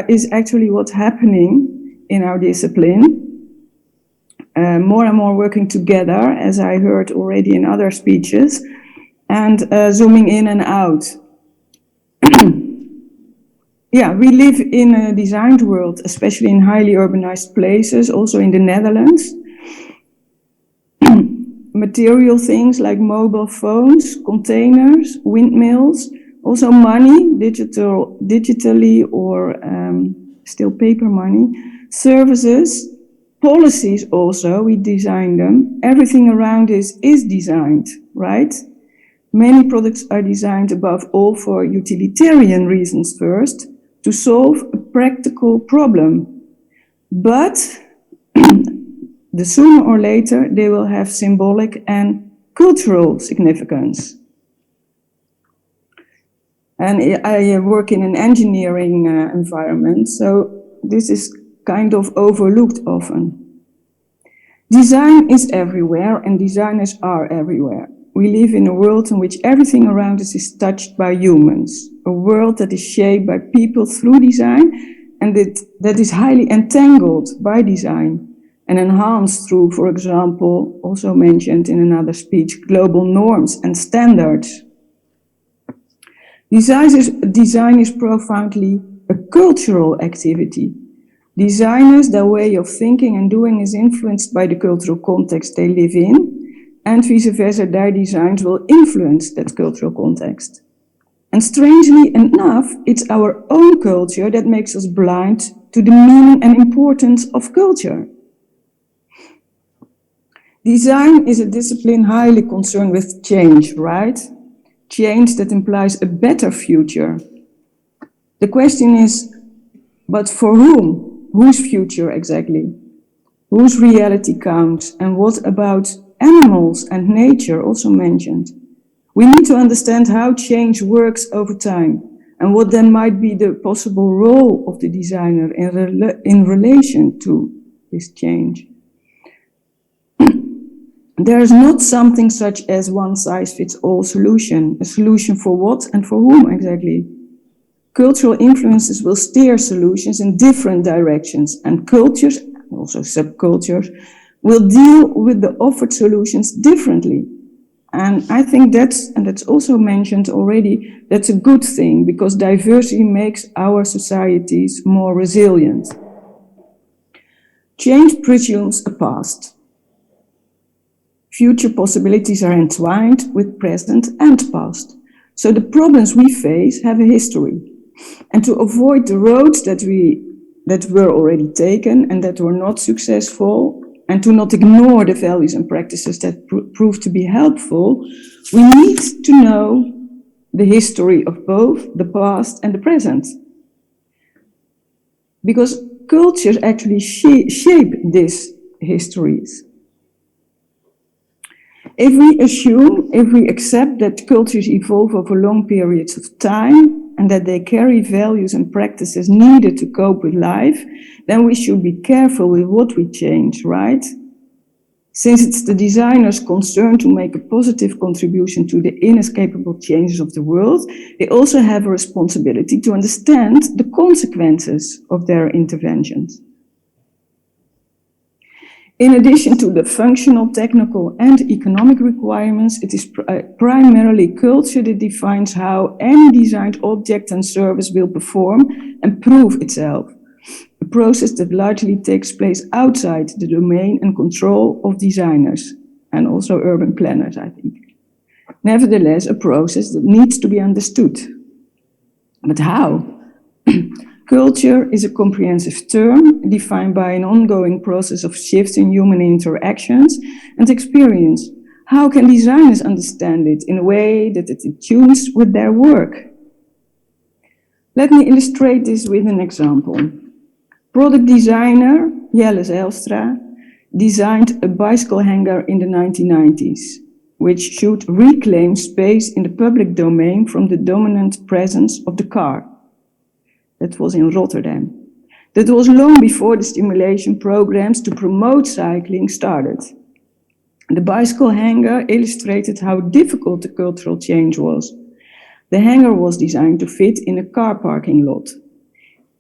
is actually what's happening in our discipline. More and more working together, as I heard already in other speeches, and zooming in and out. Yeah, we live in a designed world, especially in highly urbanized places, also in the Netherlands. Material things like mobile phones, containers, windmills, also money, digitally or still paper money, services, Policies also, we design them. Everything around us is designed, right? Many products are designed above all for utilitarian reasons first, to solve a practical problem. But the sooner or later they will have symbolic and cultural significance. And I work in an engineering environment, so this is kind of overlooked often. Design is everywhere and designers are everywhere. We live in a world in which everything around us is touched by humans, a world that is shaped by people through design and that is highly entangled by design and enhanced through, for example, also mentioned in another speech, global norms and standards. Design is profoundly a cultural activity. Designers, their way of thinking and doing is influenced by the cultural context they live in, and vice versa, their designs will influence that cultural context. And strangely enough, it's our own culture that makes us blind to the meaning and importance of culture. Design is a discipline highly concerned with change, right? Change that implies a better future. The question is, but for whom? Whose future exactly? Whose reality counts? And what about animals and nature, also mentioned? We need to understand how change works over time and what then might be the possible role of the designer in relation to this change. There is not something such as one-size-fits-all solution, a solution for what and for whom exactly. Cultural influences will steer solutions in different directions, and cultures, also subcultures, will deal with the offered solutions differently. And I think that's also mentioned already, that's a good thing, because diversity makes our societies more resilient. Change presumes a past. Future possibilities are entwined with present and past. So the problems we face have a history. And to avoid the roads that were already taken and that were not successful, and to not ignore the values and practices that prove to be helpful, we need to know the history of both the past and the present. Because cultures actually shape these histories. If we accept that cultures evolve over long periods of time and that they carry values and practices needed to cope with life, then we should be careful with what we change, right? Since it's the designer's concern to make a positive contribution to the inescapable changes of the world, they also have a responsibility to understand the consequences of their interventions. In addition to the functional, technical, and economic requirements, it is primarily culture that defines how any designed object and service will perform and prove itself, a process that largely takes place outside the domain and control of designers, and also urban planners, I think. Nevertheless, a process that needs to be understood. But how? Culture is a comprehensive term defined by an ongoing process of shifts in human interactions and experience. How can designers understand it in a way that it attunes with their work? Let me illustrate this with an example. Product designer Jelle Zijlstra designed a bicycle hanger in the 1990s, which should reclaim space in the public domain from the dominant presence of the car. That was in Rotterdam. That was long before the stimulation programs to promote cycling started. The bicycle hanger illustrated how difficult the cultural change was. The hanger was designed to fit in a car parking lot.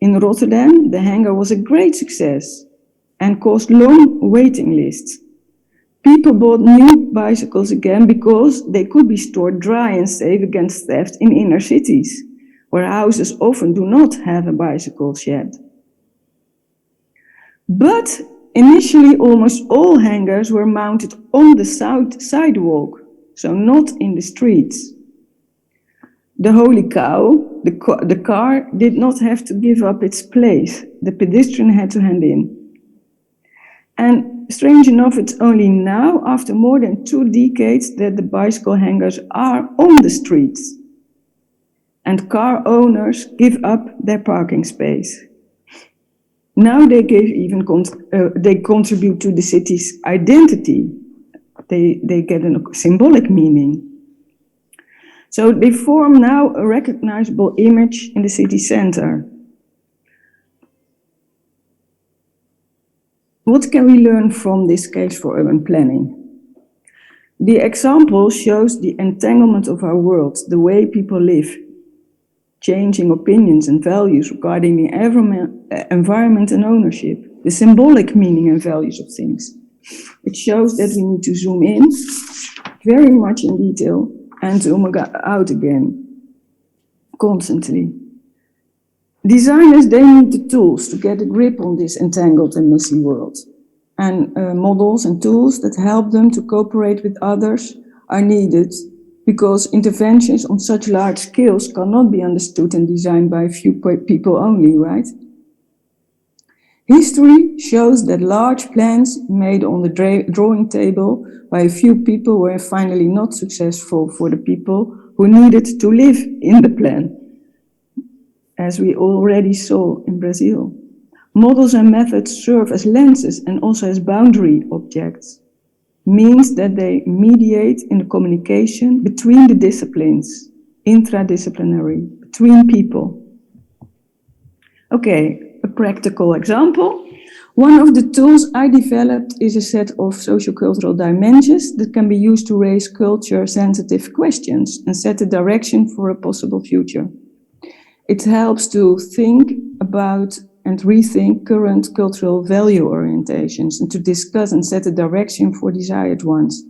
In Rotterdam, the hanger was a great success and caused long waiting lists. People bought new bicycles again because they could be stored dry and safe against theft in inner cities, where houses often do not have a bicycle shed. But initially, almost all hangers were mounted on the sidewalk, so not in the streets. The holy cow, the car did not have to give up its place. The pedestrian had to hand in. And strange enough, it's only now, after more than 2 decades, that the bicycle hangars are on the streets. And car owners give up their parking space. Now they they contribute to the city's identity. They get a symbolic meaning. So they form now a recognizable image in the city center. What can we learn from this case for urban planning? The example shows the entanglement of our world, the way people live, changing opinions and values regarding the environment and ownership, the symbolic meaning and values of things. It shows that we need to zoom in very much in detail and zoom out again, constantly. Designers, they need the tools to get a grip on this entangled and messy world. And models and tools that help them to cooperate with others are needed, because interventions on such large scales cannot be understood and designed by a few people only, right? History shows that large plans made on the drawing table by a few people were finally not successful for the people who needed to live in the plan, as we already saw in Brazil. Models and methods serve as lenses and also as boundary objects, means that they mediate in the communication between the disciplines, intradisciplinary, between people. Okay, a practical example. One of the tools I developed is a set of sociocultural dimensions that can be used to raise culture-sensitive questions and set a direction for a possible future. It helps to think about and rethink current cultural value orientations and to discuss and set a direction for desired ones.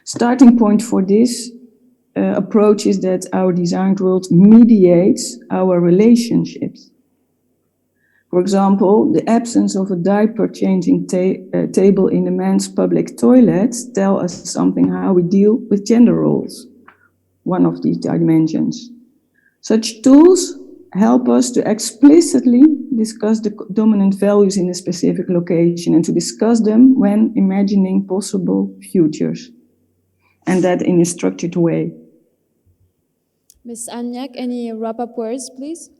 Starting point for this approach is that our designed world mediates our relationships. For example, the absence of a diaper changing table in the men's public toilets tell us something how we deal with gender roles, one of these dimensions. Such tools help us to explicitly discuss the dominant values in a specific location and to discuss them when imagining possible futures, and that in a structured way. Ms. Agnac, any wrap-up words, please?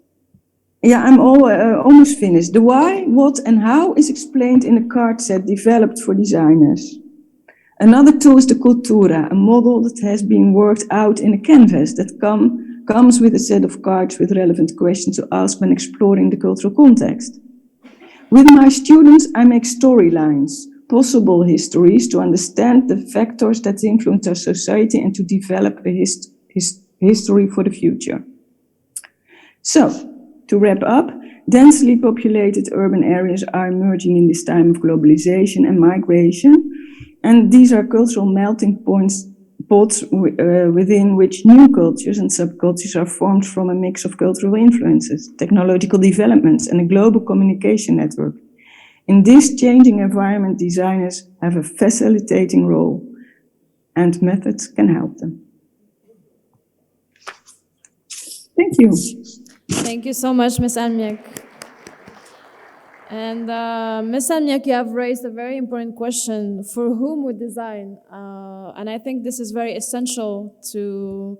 Yeah, I'm almost finished. The why, what, and how is explained in a card set developed for designers. Another tool is the cultura, a model that has been worked out in a canvas that comes with a set of cards with relevant questions to ask when exploring the cultural context. With my students, I make storylines, possible histories, to understand the factors that influence our society and to develop a history for the future. So, to wrap up, densely populated urban areas are emerging in this time of globalization and migration, and these are cultural melting pots within which new cultures and subcultures are formed from a mix of cultural influences, technological developments, and a global communication network. In this changing environment, designers have a facilitating role, and methods can help them. Thank you. Thank you so much, Ms. Agnac. And Ms. Agnac, you have raised a very important question: for whom we design? And I think this is very essential to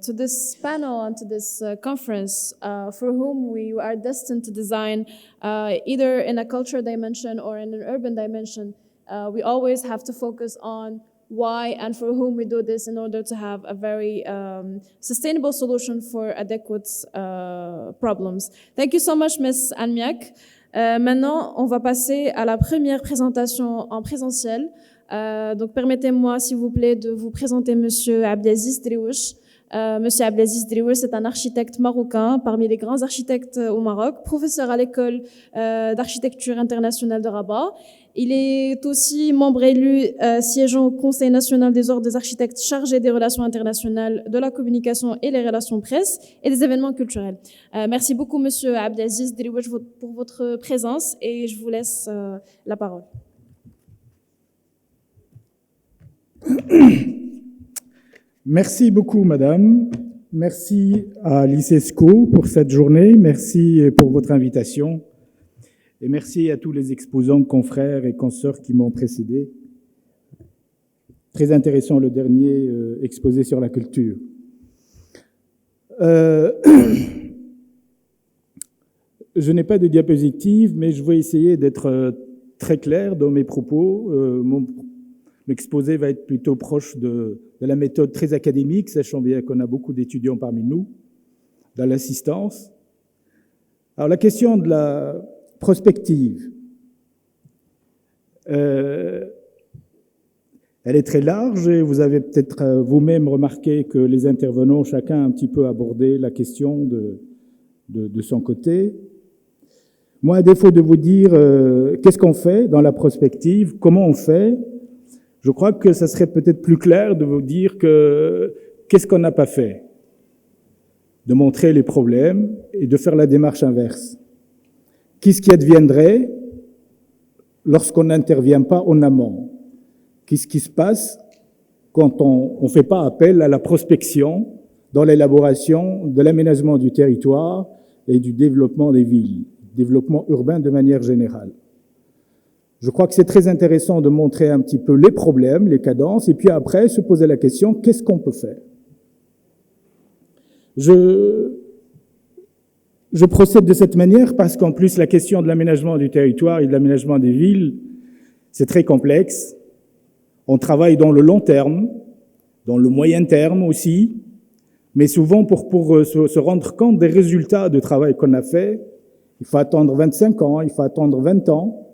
this panel and to this conference, for whom we are destined to design, either in a cultural dimension or in an urban dimension. We always have to focus on why and for whom we do this in order to have a very sustainable solution for adequate problems. Thank you so much, Ms. Agnac. Maintenant, on va passer à la première présentation en présentiel. Donc, permettez-moi, s'il vous plaît, de vous présenter Monsieur Abdelaziz Driouche. Monsieur Abdelaziz Driouche, c'est un architecte marocain, parmi les grands architectes au Maroc, professeur à l'école d'architecture internationale de Rabat. Il est aussi membre élu siégeant au Conseil national des ordres des architectes chargé des relations internationales, de la communication et les relations presse et des événements culturels. Merci beaucoup, Monsieur Abdelaziz Driouche, pour votre présence et je vous laisse la parole. Merci beaucoup, madame. Merci à l'ICESCO pour cette journée. Merci pour votre invitation. Et merci à tous les exposants, confrères et consoeurs qui m'ont précédé. Très intéressant le dernier exposé sur la culture. Je n'ai pas de diapositive, mais je vais essayer d'être très clair dans mes propos. Mon exposé va être plutôt proche de la méthode très académique, sachant bien qu'on a beaucoup d'étudiants parmi nous dans l'assistance. Alors la question de la prospective, elle est très large et vous avez peut-être vous-même remarqué que les intervenants, chacun a un petit peu abordé la question de son côté. Moi, à défaut de vous dire qu'est-ce qu'on fait dans la prospective, comment on fait, je crois que ça serait peut-être plus clair de vous dire qu'est-ce qu'on n'a pas fait, de montrer les problèmes et de faire la démarche inverse. Qu'est-ce qui adviendrait lorsqu'on n'intervient pas en amont? Qu'est-ce qui se passe quand on ne fait pas appel à la prospection dans l'élaboration de l'aménagement du territoire et du développement des villes, développement urbain de manière générale? Je crois que c'est très intéressant de montrer un petit peu les problèmes, les cadences, et puis après se poser la question, qu'est-ce qu'on peut faire? Je procède de cette manière parce qu'en plus, la question de l'aménagement du territoire et de l'aménagement des villes, c'est très complexe. On travaille dans le long terme, dans le moyen terme aussi, mais souvent pour se rendre compte des résultats de travail qu'on a fait, il faut attendre 25 ans, il faut attendre 20 ans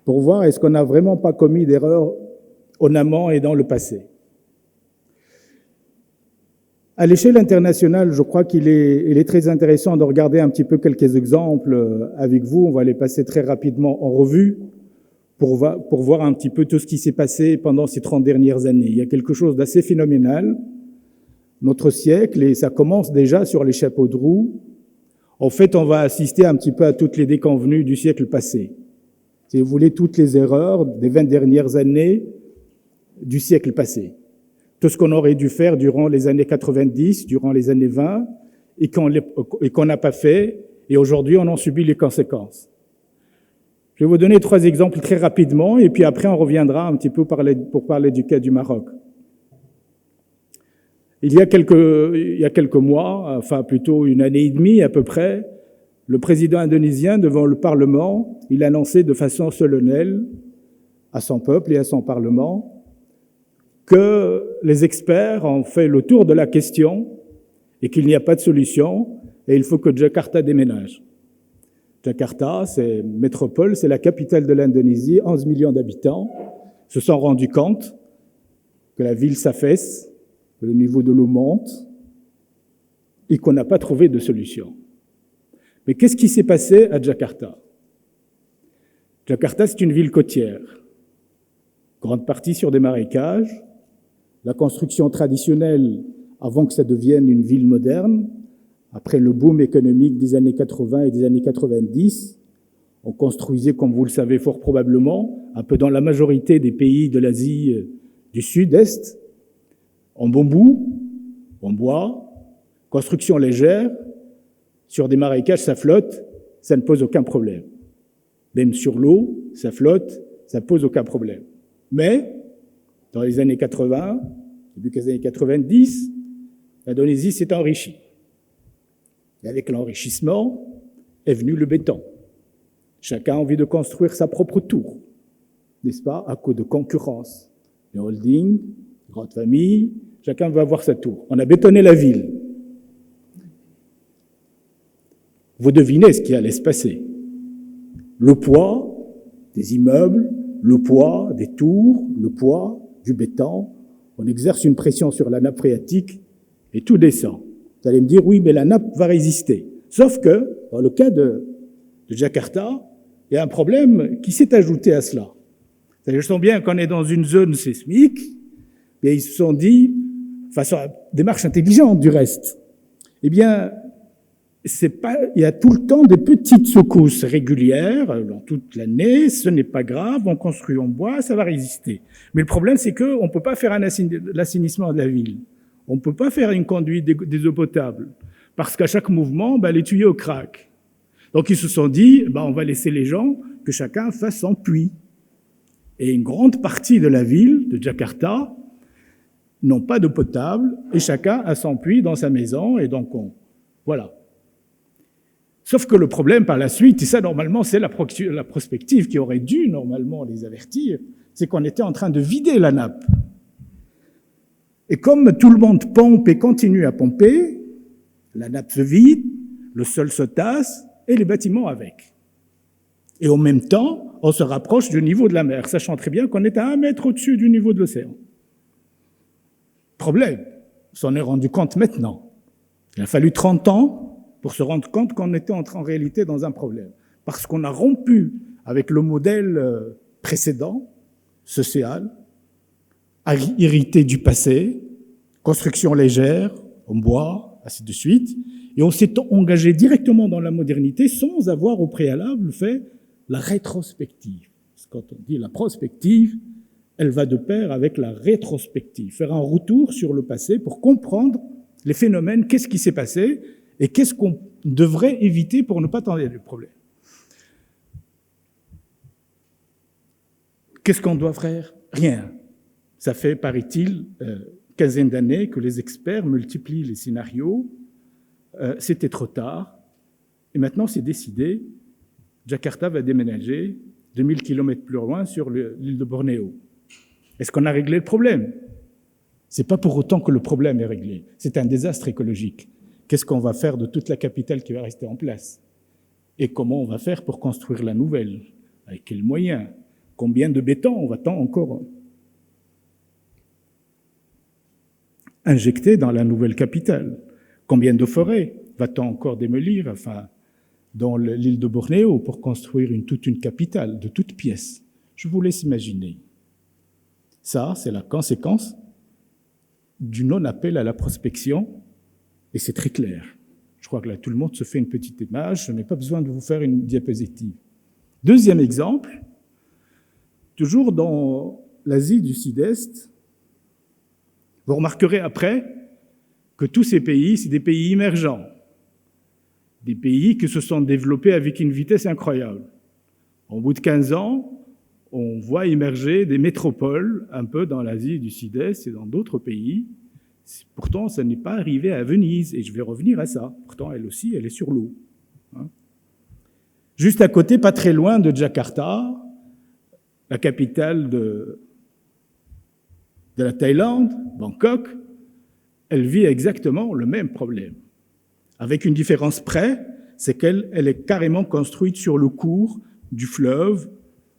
pour voir est-ce qu'on n'a vraiment pas commis d'erreurs en amont et dans le passé. À l'échelle internationale, je crois qu'il est très intéressant de regarder un petit peu quelques exemples avec vous. On va les passer très rapidement en revue pour voir un petit peu tout ce qui s'est passé pendant ces 30 dernières années. Il y a quelque chose d'assez phénoménal. Notre siècle, et ça commence déjà sur les chapeaux de roue, en fait, on va assister un petit peu à toutes les déconvenues du siècle passé. Si vous voulez, toutes les erreurs des 20 dernières années du siècle passé. Tout ce qu'on aurait dû faire durant les années 90, durant les années 20, et qu'on n'a pas fait, et aujourd'hui on en subit les conséquences. Je vais vous donner 3 exemples très rapidement, et puis après on reviendra un petit peu pour parler du cas du Maroc. Il y a quelques mois, enfin plutôt une année et demie à peu près, le président indonésien, devant le Parlement, il annonçait de façon solennelle à son peuple et à son Parlement que les experts ont fait le tour de la question et qu'il n'y a pas de solution et il faut que Jakarta déménage. Jakarta, c'est métropole, c'est la capitale de l'Indonésie, 11 millions d'habitants, se sont rendus compte que la ville s'affaisse, que le niveau de l'eau monte et qu'on n'a pas trouvé de solution. Mais qu'est-ce qui s'est passé à Jakarta? Jakarta, c'est une ville côtière, grande partie sur des marécages. La construction traditionnelle, avant que ça devienne une ville moderne, après le boom économique des années 80 et des années 90, on construisait, comme vous le savez fort probablement, un peu dans la majorité des pays de l'Asie du Sud-Est, en bambou, en bois, construction légère, sur des marécages, ça flotte, ça ne pose aucun problème. Même sur l'eau, ça flotte, ça ne pose aucun problème. Mais, dans les années 80, début des années 90, l'Indonésie s'est enrichie. Et avec l'enrichissement est venu le béton. Chacun a envie de construire sa propre tour, n'est-ce pas, à cause de concurrence. Les holdings, les grandes familles, chacun veut avoir sa tour. On a bétonné la ville. Vous devinez ce qui allait se passer. Le poids des immeubles, le poids des tours, le poids du béton, on exerce une pression sur la nappe phréatique et tout descend. Vous allez me dire, oui, mais la nappe va résister. Sauf que, dans le cas de Jakarta, il y a un problème qui s'est ajouté à cela. Je sens bien qu'on est dans une zone sismique, et ils se sont dit, façon à démarche intelligente du reste, eh bien, il y a tout le temps des petites secousses régulières dans toute l'année, ce n'est pas grave, on construit en bois, ça va résister. Mais le problème, c'est qu'on ne peut pas faire l'assainissement de la ville. On ne peut pas faire une conduite des eaux potables. Parce qu'à chaque mouvement, les tuyaux craquent. Donc ils se sont dit, on va laisser les gens, que chacun fasse son puits. Et une grande partie de la ville de Jakarta n'ont pas d'eau potable, et chacun a son puits dans sa maison, et donc voilà. Sauf que le problème par la suite, et ça normalement c'est la prospective qui aurait dû normalement les avertir, c'est qu'on était en train de vider la nappe. Et comme tout le monde pompe et continue à pomper, la nappe se vide, le sol se tasse, et les bâtiments avec. Et en même temps, on se rapproche du niveau de la mer, sachant très bien qu'on est à 1 mètre au-dessus du niveau de l'océan. Problème, on s'en est rendu compte maintenant. Il a fallu 30 ans pour se rendre compte qu'on était en réalité dans un problème. Parce qu'on a rompu avec le modèle précédent, social, hérité du passé, construction légère, en bois, ainsi de suite, et on s'est engagé directement dans la modernité sans avoir au préalable fait la rétrospective. Parce que quand on dit la prospective, elle va de pair avec la rétrospective. Faire un retour sur le passé pour comprendre les phénomènes, qu'est-ce qui s'est passé et qu'est-ce qu'on devrait éviter pour ne pas tendre les problèmes. Qu'est-ce qu'on doit faire? Rien. Ça fait, paraît-il, quinzaine d'années que les experts multiplient les scénarios. C'était trop tard. Et maintenant, c'est décidé. Jakarta va déménager 2000 km plus loin sur l'île de Bornéo. Est-ce qu'on a réglé le problème? C'est pas pour autant que le problème est réglé. C'est un désastre écologique. Qu'est-ce qu'on va faire de toute la capitale qui va rester en place? Et comment on va faire pour construire la nouvelle? Avec quels moyens? Combien de béton on va-t-on encore injecter dans la nouvelle capitale? Combien de forêts va-t-on encore démolir, dans l'île de Bornéo pour construire toute une capitale de toutes pièces? Je vous laisse imaginer. Ça, c'est la conséquence du non-appel à la prospection, et c'est très clair. Je crois que là, tout le monde se fait une petite image, je n'ai pas besoin de vous faire une diapositive. Deuxième exemple, toujours dans l'Asie du Sud-Est, vous remarquerez après que tous ces pays, c'est des pays émergents, des pays qui se sont développés avec une vitesse incroyable. Au bout de 15 ans, on voit émerger des métropoles un peu dans l'Asie du Sud-Est et dans d'autres pays. Pourtant, ça n'est pas arrivé à Venise, et je vais revenir à ça. Pourtant, elle aussi, elle est sur l'eau. Juste à côté, pas très loin de Jakarta, la capitale de la Thaïlande, Bangkok, elle vit exactement le même problème. Avec une différence près, c'est qu'elle est carrément construite sur le cours du fleuve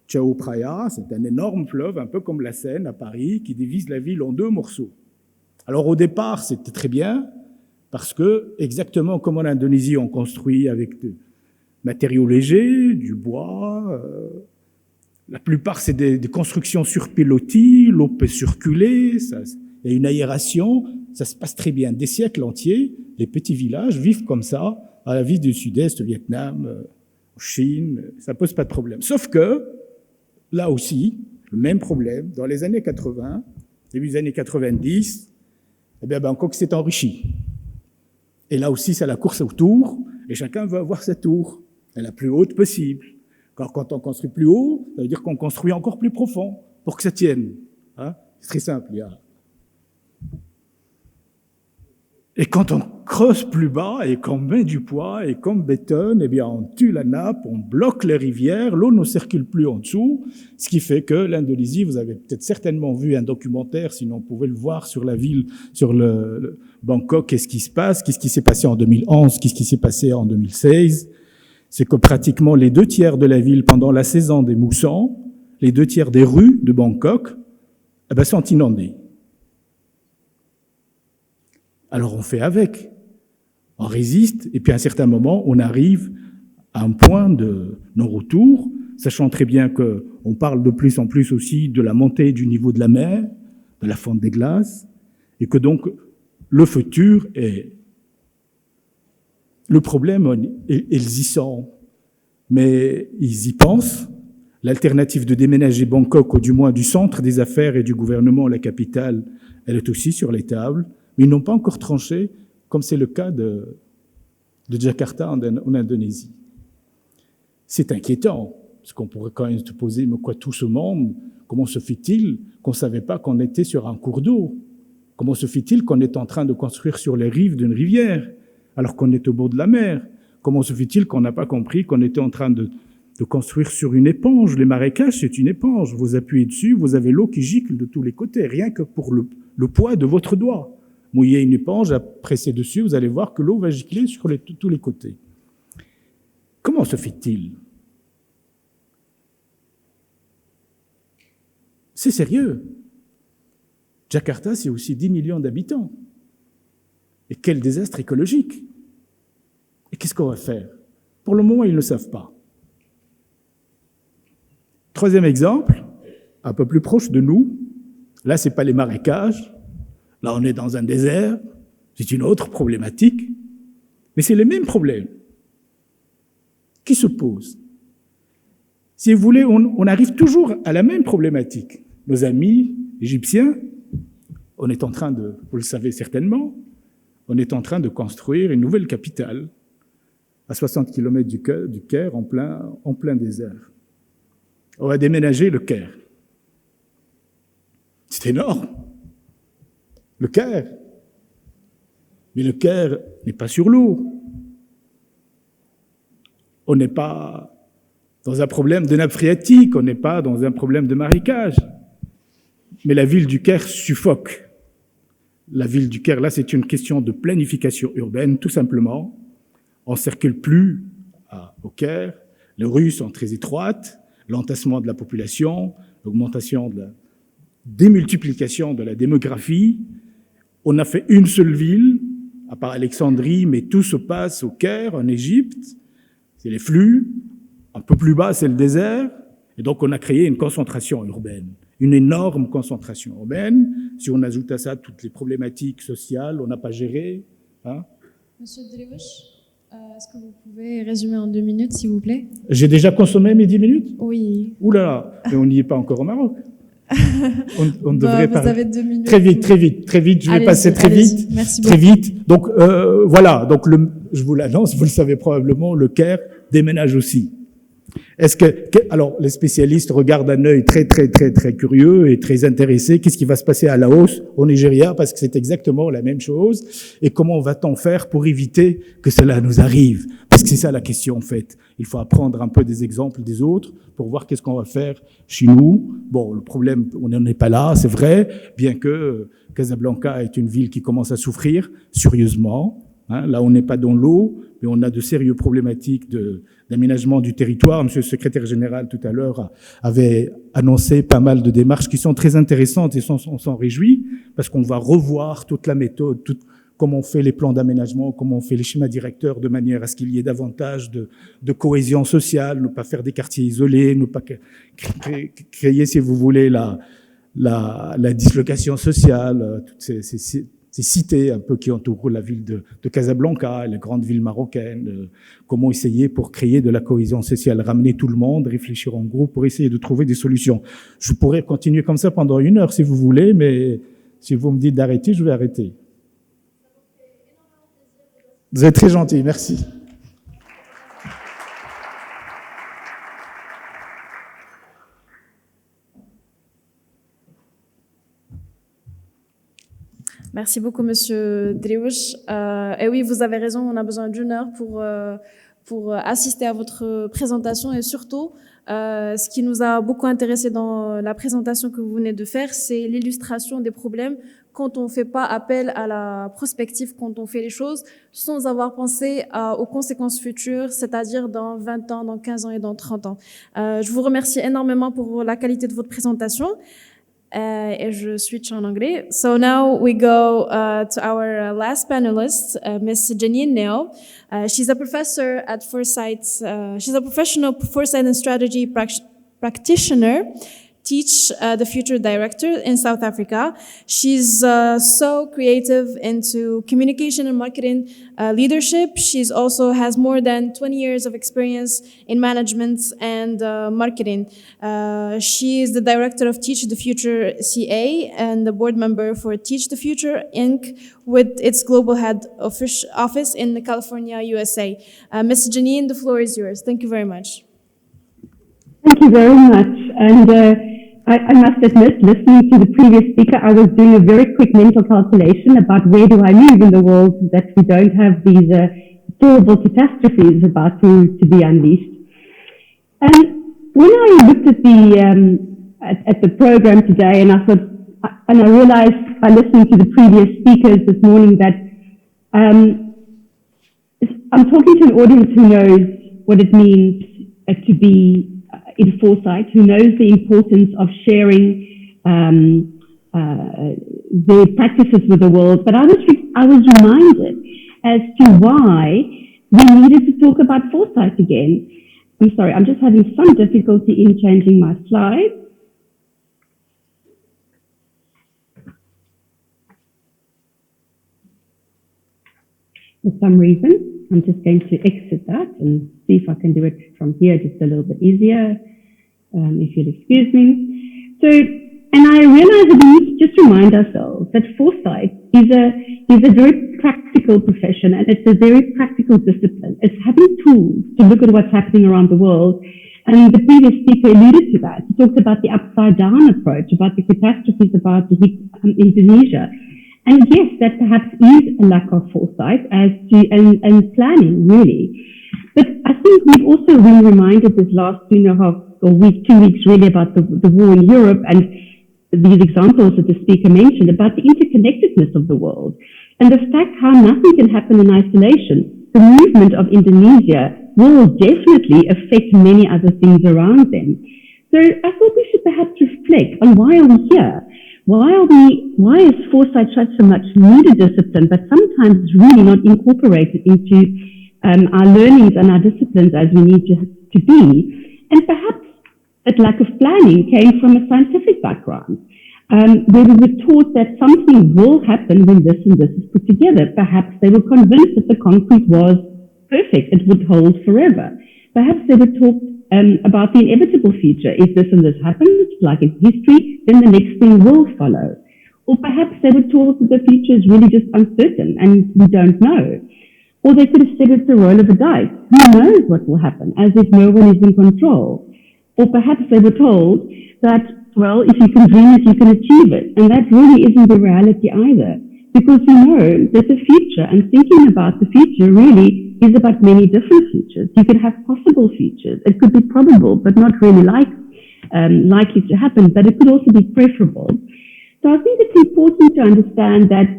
Chao Phraya. C'est un énorme fleuve, un peu comme la Seine à Paris, qui divise la ville en 2 morceaux. Alors au départ, c'était très bien, parce que, exactement comme en Indonésie, on construit avec des matériaux légers, du bois, la plupart c'est des constructions sur pilotis, l'eau peut circuler, il y a une aération, ça se passe très bien. Des siècles entiers, les petits villages vivent comme ça, à la ville du Sud-Est, au Vietnam, en Chine, ça pose pas de problème. Sauf que, là aussi, le même problème, dans les années 80, début des années 90, Bangkok s'est enrichi. Et là aussi, c'est la course au tour, et chacun veut avoir sa tour, la plus haute possible. Quand on construit plus haut, ça veut dire qu'on construit encore plus profond, pour que ça tienne. C'est très simple. Et quand on creuse plus bas et qu'on met du poids et qu'on bétonne, on tue la nappe, on bloque les rivières, l'eau ne circule plus en dessous, ce qui fait que l'Indonésie, vous avez peut-être certainement vu un documentaire, sinon vous pouvez le voir sur la ville, sur le Bangkok, qu'est-ce qui se passe, qu'est-ce qui s'est passé en 2011, qu'est-ce qui s'est passé en 2016. C'est que pratiquement les 2/3 de la ville, pendant la saison des moussons, les 2/3 des rues de Bangkok, sont inondées. Alors on fait avec, on résiste, et puis à un certain moment, on arrive à un point de non-retour, sachant très bien qu'on parle de plus en plus aussi de la montée du niveau de la mer, de la fonte des glaces, et que donc le futur est... Le problème, ils y sont, mais ils y pensent. L'alternative de déménager Bangkok, ou du moins du centre des affaires et du gouvernement, la capitale, elle est aussi sur les tables. Mais ils n'ont pas encore tranché, comme c'est le cas de Jakarta en Indonésie. c'est inquiétant, parce qu'on pourrait quand même se poser, mais quoi, tout ce monde, comment se fait-il qu'on ne savait pas qu'on était sur un cours d'eau? Comment se fait-il qu'on est en train de construire sur les rives d'une rivière, alors qu'on est au bord de la mer? Comment se fait-il qu'on n'a pas compris qu'on était en train de construire sur une éponge? Les marécages, c'est une éponge. Vous appuyez dessus, vous avez l'eau qui gicle de tous les côtés, rien que pour le poids de votre doigt. Mouillez une éponge, pressez dessus, vous allez voir que l'eau va gicler sur tous les côtés. Comment se fait-il? C'est sérieux. Jakarta, c'est aussi 10 millions d'habitants. Et quel désastre écologique! Et qu'est-ce qu'on va faire? Pour le moment, ils ne le savent pas. Troisième exemple, un peu plus proche de nous. Là, ce n'est pas les marécages. Là, on est dans un désert. C'est une autre problématique. Mais c'est les mêmes problèmes qui se posent. Si vous voulez, on arrive toujours à la même problématique. Nos amis égyptiens, on est en train de, vous le savez certainement, on est en train de construire une nouvelle capitale à 60 km du Caire, en plein désert. On va déménager le Caire. C'est énorme. Le Caire. Mais le Caire n'est pas sur l'eau. On n'est pas dans un problème de nappe phréatique, on n'est pas dans un problème de marécage. Mais la ville du Caire suffoque. La ville du Caire, là, c'est une question de planification urbaine, tout simplement. On ne circule plus au Caire, les rues sont très étroites, l'entassement de la population, l'augmentation de la démultiplication de la démographie. On a fait une seule ville, à part Alexandrie, mais tout se passe au Caire, en Égypte. C'est les flux. Un peu plus bas, c'est le désert. Et donc, on a créé une concentration urbaine, une énorme concentration urbaine. Si on ajoute à ça toutes les problématiques sociales, on n'a pas géré. Hein. Monsieur Drewush, est-ce que vous pouvez résumer en 2 minutes, s'il vous plaît? J'ai déjà consommé mes 10 minutes? Oui. Ouh là là, mais on n'y est pas encore au Maroc. On devrait vous avez 2 minutes. Très vite. Je vais passer très vite. Merci très beaucoup. vite. Donc voilà. Donc je vous l'annonce, vous le savez probablement, le Caire déménage aussi. Alors les spécialistes regardent d'un œil très curieux et très intéressé. Qu'est-ce qui va se passer à Laos, au Nigeria, parce que c'est exactement la même chose. Et comment va-t-on faire pour éviter que cela nous arrive? Parce que c'est ça la question en fait. Il faut apprendre un peu des exemples des autres pour voir qu'est-ce qu'on va faire chez nous. Bon, le problème, on n'en est pas là, c'est vrai, bien que Casablanca est une ville qui commence à souffrir sérieusement. Hein, là, on n'est pas dans l'eau, mais on a de sérieuses problématiques d'aménagement du territoire. Monsieur le secrétaire général, tout à l'heure, avait annoncé pas mal de démarches qui sont très intéressantes et on s'en réjouit, parce qu'on va revoir toute la méthode, comment on fait les plans d'aménagement, comment on fait les schémas directeurs, de manière à ce qu'il y ait davantage de cohésion sociale, ne pas faire des quartiers isolés, ne pas créer, si vous voulez, la dislocation sociale, toutes ces cités un peu qui entourent la ville de Casablanca, les grandes villes marocaines, comment essayer pour créer de la cohésion sociale, ramener tout le monde, réfléchir en groupe pour essayer de trouver des solutions. Je pourrais continuer comme ça pendant 1 heure si vous voulez, mais si vous me dites d'arrêter, je vais arrêter. Vous êtes très gentil, merci. Merci beaucoup, Monsieur Drewush. Et oui, vous avez raison, on a besoin d'1 heure pour assister à votre présentation et surtout, ce qui nous a beaucoup intéressé dans la présentation que vous venez de faire, c'est l'illustration des problèmes quand on ne fait pas appel à la prospective, quand on fait les choses sans avoir pensé aux conséquences futures, c'est-à-dire dans 20 ans, dans 15 ans et dans 30 ans. Je vous remercie énormément pour la qualité de votre présentation. Et je switch en anglais. So now we go to our last panelist, Miss Janine Neo. She's a professor at Foresight. She's a professional Foresight and strategy practitioner. Teach the future director in South Africa. She's so creative into communication and marketing leadership. She's also has more than 20 years of experience in management and marketing. She is the director of Teach the Future CA and the board member for Teach the Future Inc. with its global head office in California, USA. Ms. Janine, the floor is yours. Thank you very much. Thank you very much. And I must admit, listening to the previous speaker, I was doing a very quick mental calculation about where do I live in the world that we don't have these terrible catastrophes about to be unleashed. And when I looked at the program today, and I realized by listening to the previous speakers this morning that I'm talking to an audience who knows what it means to be in Foresight, who knows the importance of sharing their practices with the world. But I was reminded as to why we needed to talk about Foresight again. I'm sorry, I'm just having some difficulty in changing my slides. For some reason, I'm just going to exit that and see if I can do it from here just a little bit easier, if you'll excuse me. So, and I realize that we need to just remind ourselves that Foresight is a very practical profession, and it's a very practical discipline. It's having tools to look at what's happening around the world. And the previous speaker alluded to that. He talked about the upside down approach, about the catastrophes about Indonesia. And yes, that perhaps is a lack of foresight and planning, really. But I think we've also been reminded this last 2 weeks really about the war in Europe and these examples that the speaker mentioned about the interconnectedness of the world and the fact how nothing can happen in isolation. The movement of Indonesia will definitely affect many other things around them. So I thought we should perhaps reflect on why are we here? Why is Foresight such a much needed discipline, but sometimes really not incorporated into our learnings and our disciplines as we need to be? And perhaps that lack of planning came from a scientific background, where we were taught that something will happen when this and this is put together. Perhaps they were convinced that the concrete was perfect, it would hold forever. Perhaps they were taught about the inevitable future. If this and this happens, like in history, then the next thing will follow. Or perhaps they were taught that the future is really just uncertain and we don't know. Or they could have said it's the roll of a dice. Who knows what will happen, as if no one is in control. Or perhaps they were told that, well, if you can dream it, you can achieve it. And that really isn't the reality either. Because we know that the future and thinking about the future really is about many different futures. You could have possible futures. It could be probable, but not really likely to happen, but it could also be preferable. So I think it's important to understand that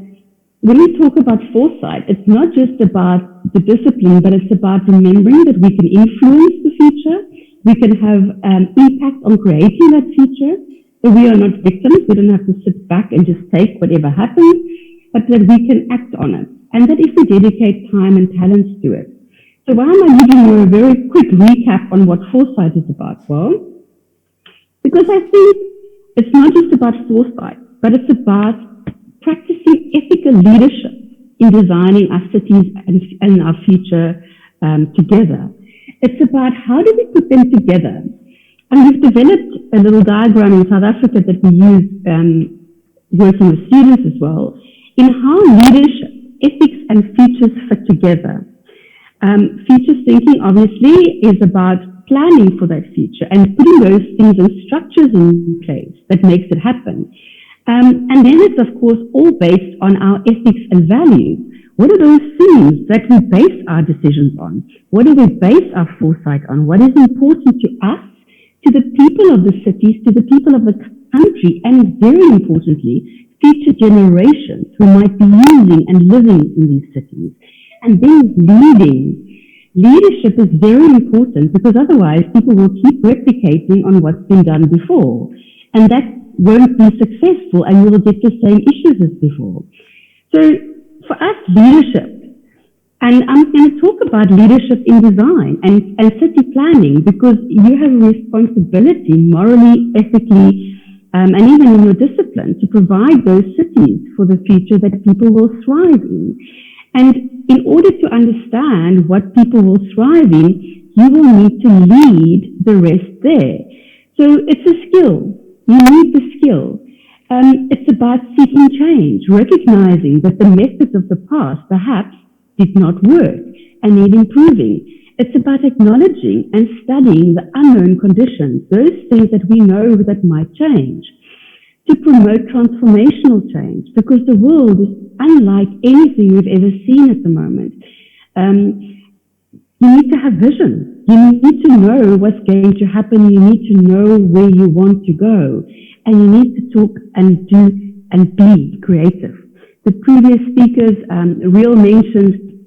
when we talk about foresight, it's not just about the discipline, but it's about remembering that we can influence the future. We can have impact on creating that future. So we are not victims. We don't have to sit back and just take whatever happens, but that we can act on it. And that if we dedicate time and talents to it. So why am I giving you a very quick recap on what foresight is about? Well, because I think it's not just about foresight, but it's about practicing ethical leadership in designing our cities and our future together. It's about how do we put them together. And we've developed a little diagram in South Africa that we use working with students as well, in how leadership, ethics and futures fit together. Futures thinking obviously is about planning for that future and putting those things and structures in place that makes it happen. And then it's of course all based on our ethics and values. What are those things that we base our decisions on? What do we base our foresight on? What is important to us, to the people of the cities, to the people of the country, and very importantly, future generations who might be using and living in these cities. And then leading. Leadership is very important because otherwise people will keep replicating on what's been done before. And that won't be successful and we will get the same issues as before. So for us, leadership, and I'm going to talk about leadership in design and city planning because you have a responsibility morally, ethically, and even in your discipline to provide those cities for the future that people will thrive in. And in order to understand what people will thrive in, you will need to lead the rest there. So it's a skill. You need the skill. It's about seeking change, recognizing that the methods of the past perhaps did not work and need improving. It's about acknowledging and studying the unknown conditions, those things that we know that might change, to promote transformational change, because the world is unlike anything we've ever seen at the moment. You need to have vision. You need to know what's going to happen. You need to know where you want to go. And you need to talk and do and be creative. The previous speakers, Real mentioned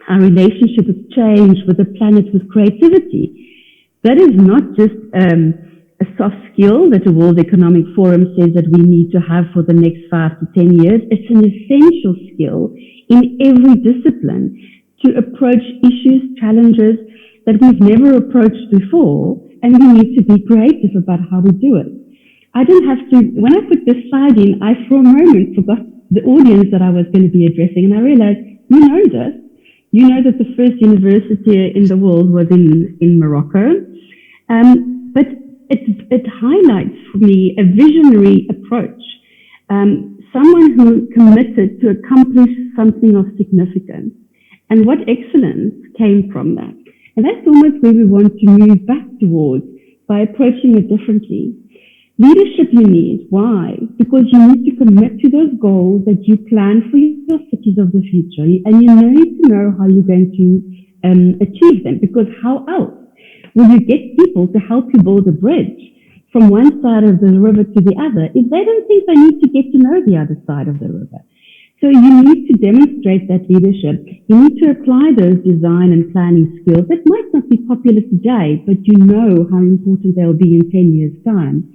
our relationship with change, with the planet, with creativity. That is not just a soft skill that the World Economic Forum says that we need to have for the next 5 to 10 years. It's an essential skill in every discipline to approach issues, challenges that we've never approached before, and we need to be creative about how we do it. I don't have to, when I put this slide in, I for a moment forgot the audience that I was going to be addressing, and I realized, you know this. You know that the first university in the world was in Morocco, but it highlights for me a visionary approach, someone who committed to accomplish something of significance, and what excellence came from that. And that's almost where we want to move back towards by approaching it differently. Leadership you need. Why? Because you need to commit to those goals that you plan for your cities of the future, and you need to know how you're going to achieve them, because how else will you get people to help you build a bridge from one side of the river to the other if they don't think they need to get to know the other side of the river? So you need to demonstrate that leadership. You need to apply those design and planning skills that might not be popular today, but you know how important they'll be in 10 years' time.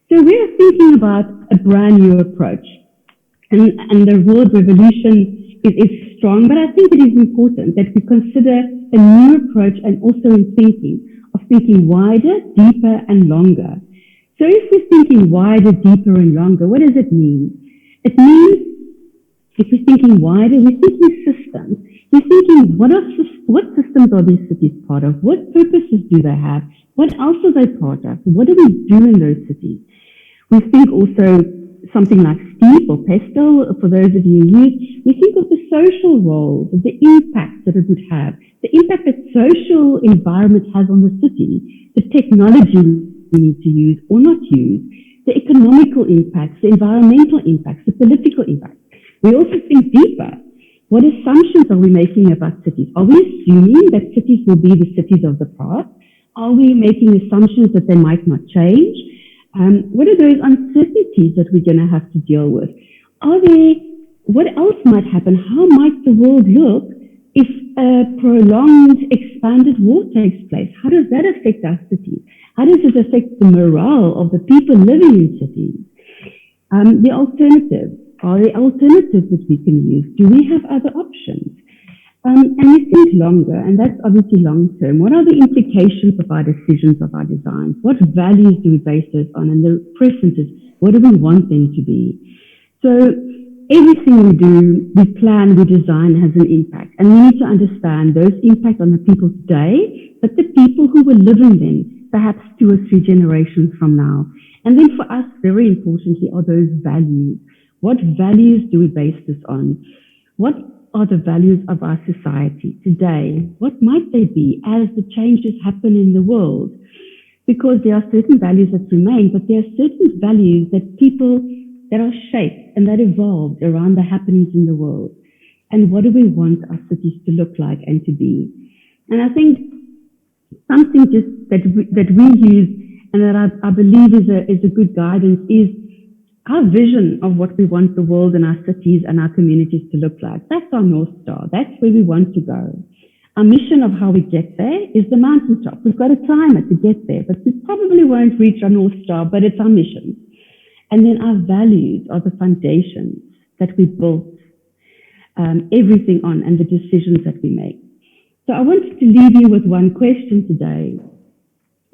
So we're thinking about a brand new approach. And the world revolution is strong, but I think it is important that we consider a new approach, and also in thinking wider, deeper, and longer. So if we're thinking wider, deeper, and longer, what does it mean? It means, if we're thinking wider, we're thinking systems. We're thinking, what systems are these cities part of? What purposes do they have? What else are they part of? What do we do in those cities? We think also something like steep or pestle, for those of you who use. We think of the social roles, the impact that it would have, the impact that social environment has on the city, the technology we need to use or not use, the economical impacts, the environmental impacts, the political impacts. We also think deeper. What assumptions are we making about cities? Are we assuming that cities will be the cities of the past? Are we making assumptions that they might not change? What are those uncertainties that we're going to have to deal with? What else might happen? How might the world look if a prolonged, expanded war takes place? How does that affect our cities? How does it affect the morale of the people living in cities? The alternatives. Are there alternatives that we can use? Do we have other options? And we think longer, and that's obviously long term. What are the implications of our decisions, of our designs? What values do we base those on? And the preferences, what do we want them to be? So everything we do, we plan, we design has an impact. And we need to understand those impacts on the people today, but the people who will live in them, perhaps 2 or 3 generations from now. And then for us, very importantly, are those values. What values do we base this on? What are the values of our society today? What might they be as the changes happen in the world? Because there are certain values that remain, but there are certain values that that are shaped and that evolved around the happenings in the world. And what do we want our cities to look like and to be? And I think something just that we use and that I believe is a good guidance is our vision of what we want the world and our cities and our communities to look like. That's our North Star. That's where we want to go. Our mission of how we get there is the mountaintop. We've got to climb it to get there, but we probably won't reach our North Star, but it's our mission. And then our values are the foundations that we built everything on and the decisions that we make. So I wanted to leave you with one question today,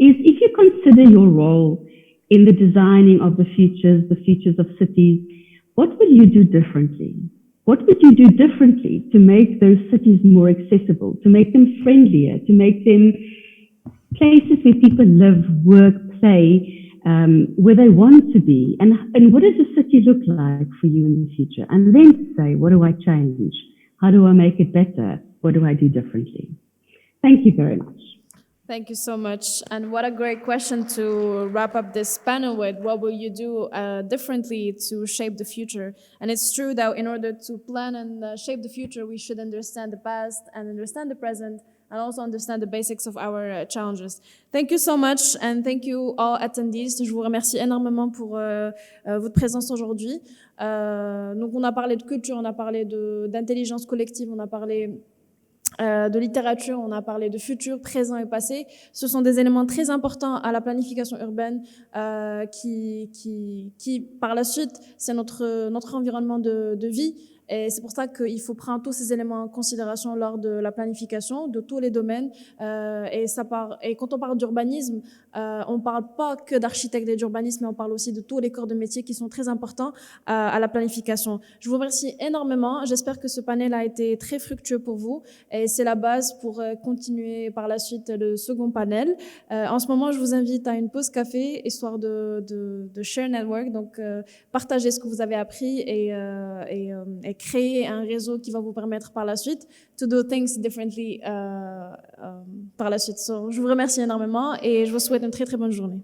is if you consider your role in the designing of the futures of cities, what will you do differently? What would you do differently to make those cities more accessible, to make them friendlier, to make them places where people live, work, play, where they want to be? And what does a city look like for you in the future? And then say, what do I change? How do I make it better? What do I do differently? Thank you very much. Thank you so much. And what a great question to wrap up this panel with. What will you do differently to shape the future? And it's true that in order to plan and shape the future, we should understand the past and understand the present and also understand the basics of our challenges. Thank you so much and thank you all attendees. Je vous remercie énormément pour votre présence aujourd'hui. Donc on a parlé de culture, on a parlé d'intelligence collective, on a parlé de littérature, on a parlé de futur, présent et passé. Ce sont des éléments très importants à la planification urbaine qui par la suite, c'est notre environnement de vie. Et c'est pour ça qu'il faut prendre tous ces éléments en considération lors de la planification de tous les domaines. Et quand on parle d'urbanisme, on parle pas que d'architecte et d'urbanisme, mais on parle aussi de tous les corps de métier qui sont très importants à la planification. Je vous remercie énormément. J'espère que ce panel a été très fructueux pour vous. Et c'est la base pour continuer par la suite le second panel. En ce moment, je vous invite à une pause café, histoire de share network. Donc, partagez ce que vous avez appris et créer un réseau qui va vous permettre par la suite to do things differently par la suite. So, je vous remercie énormément et je vous souhaite une très très bonne journée.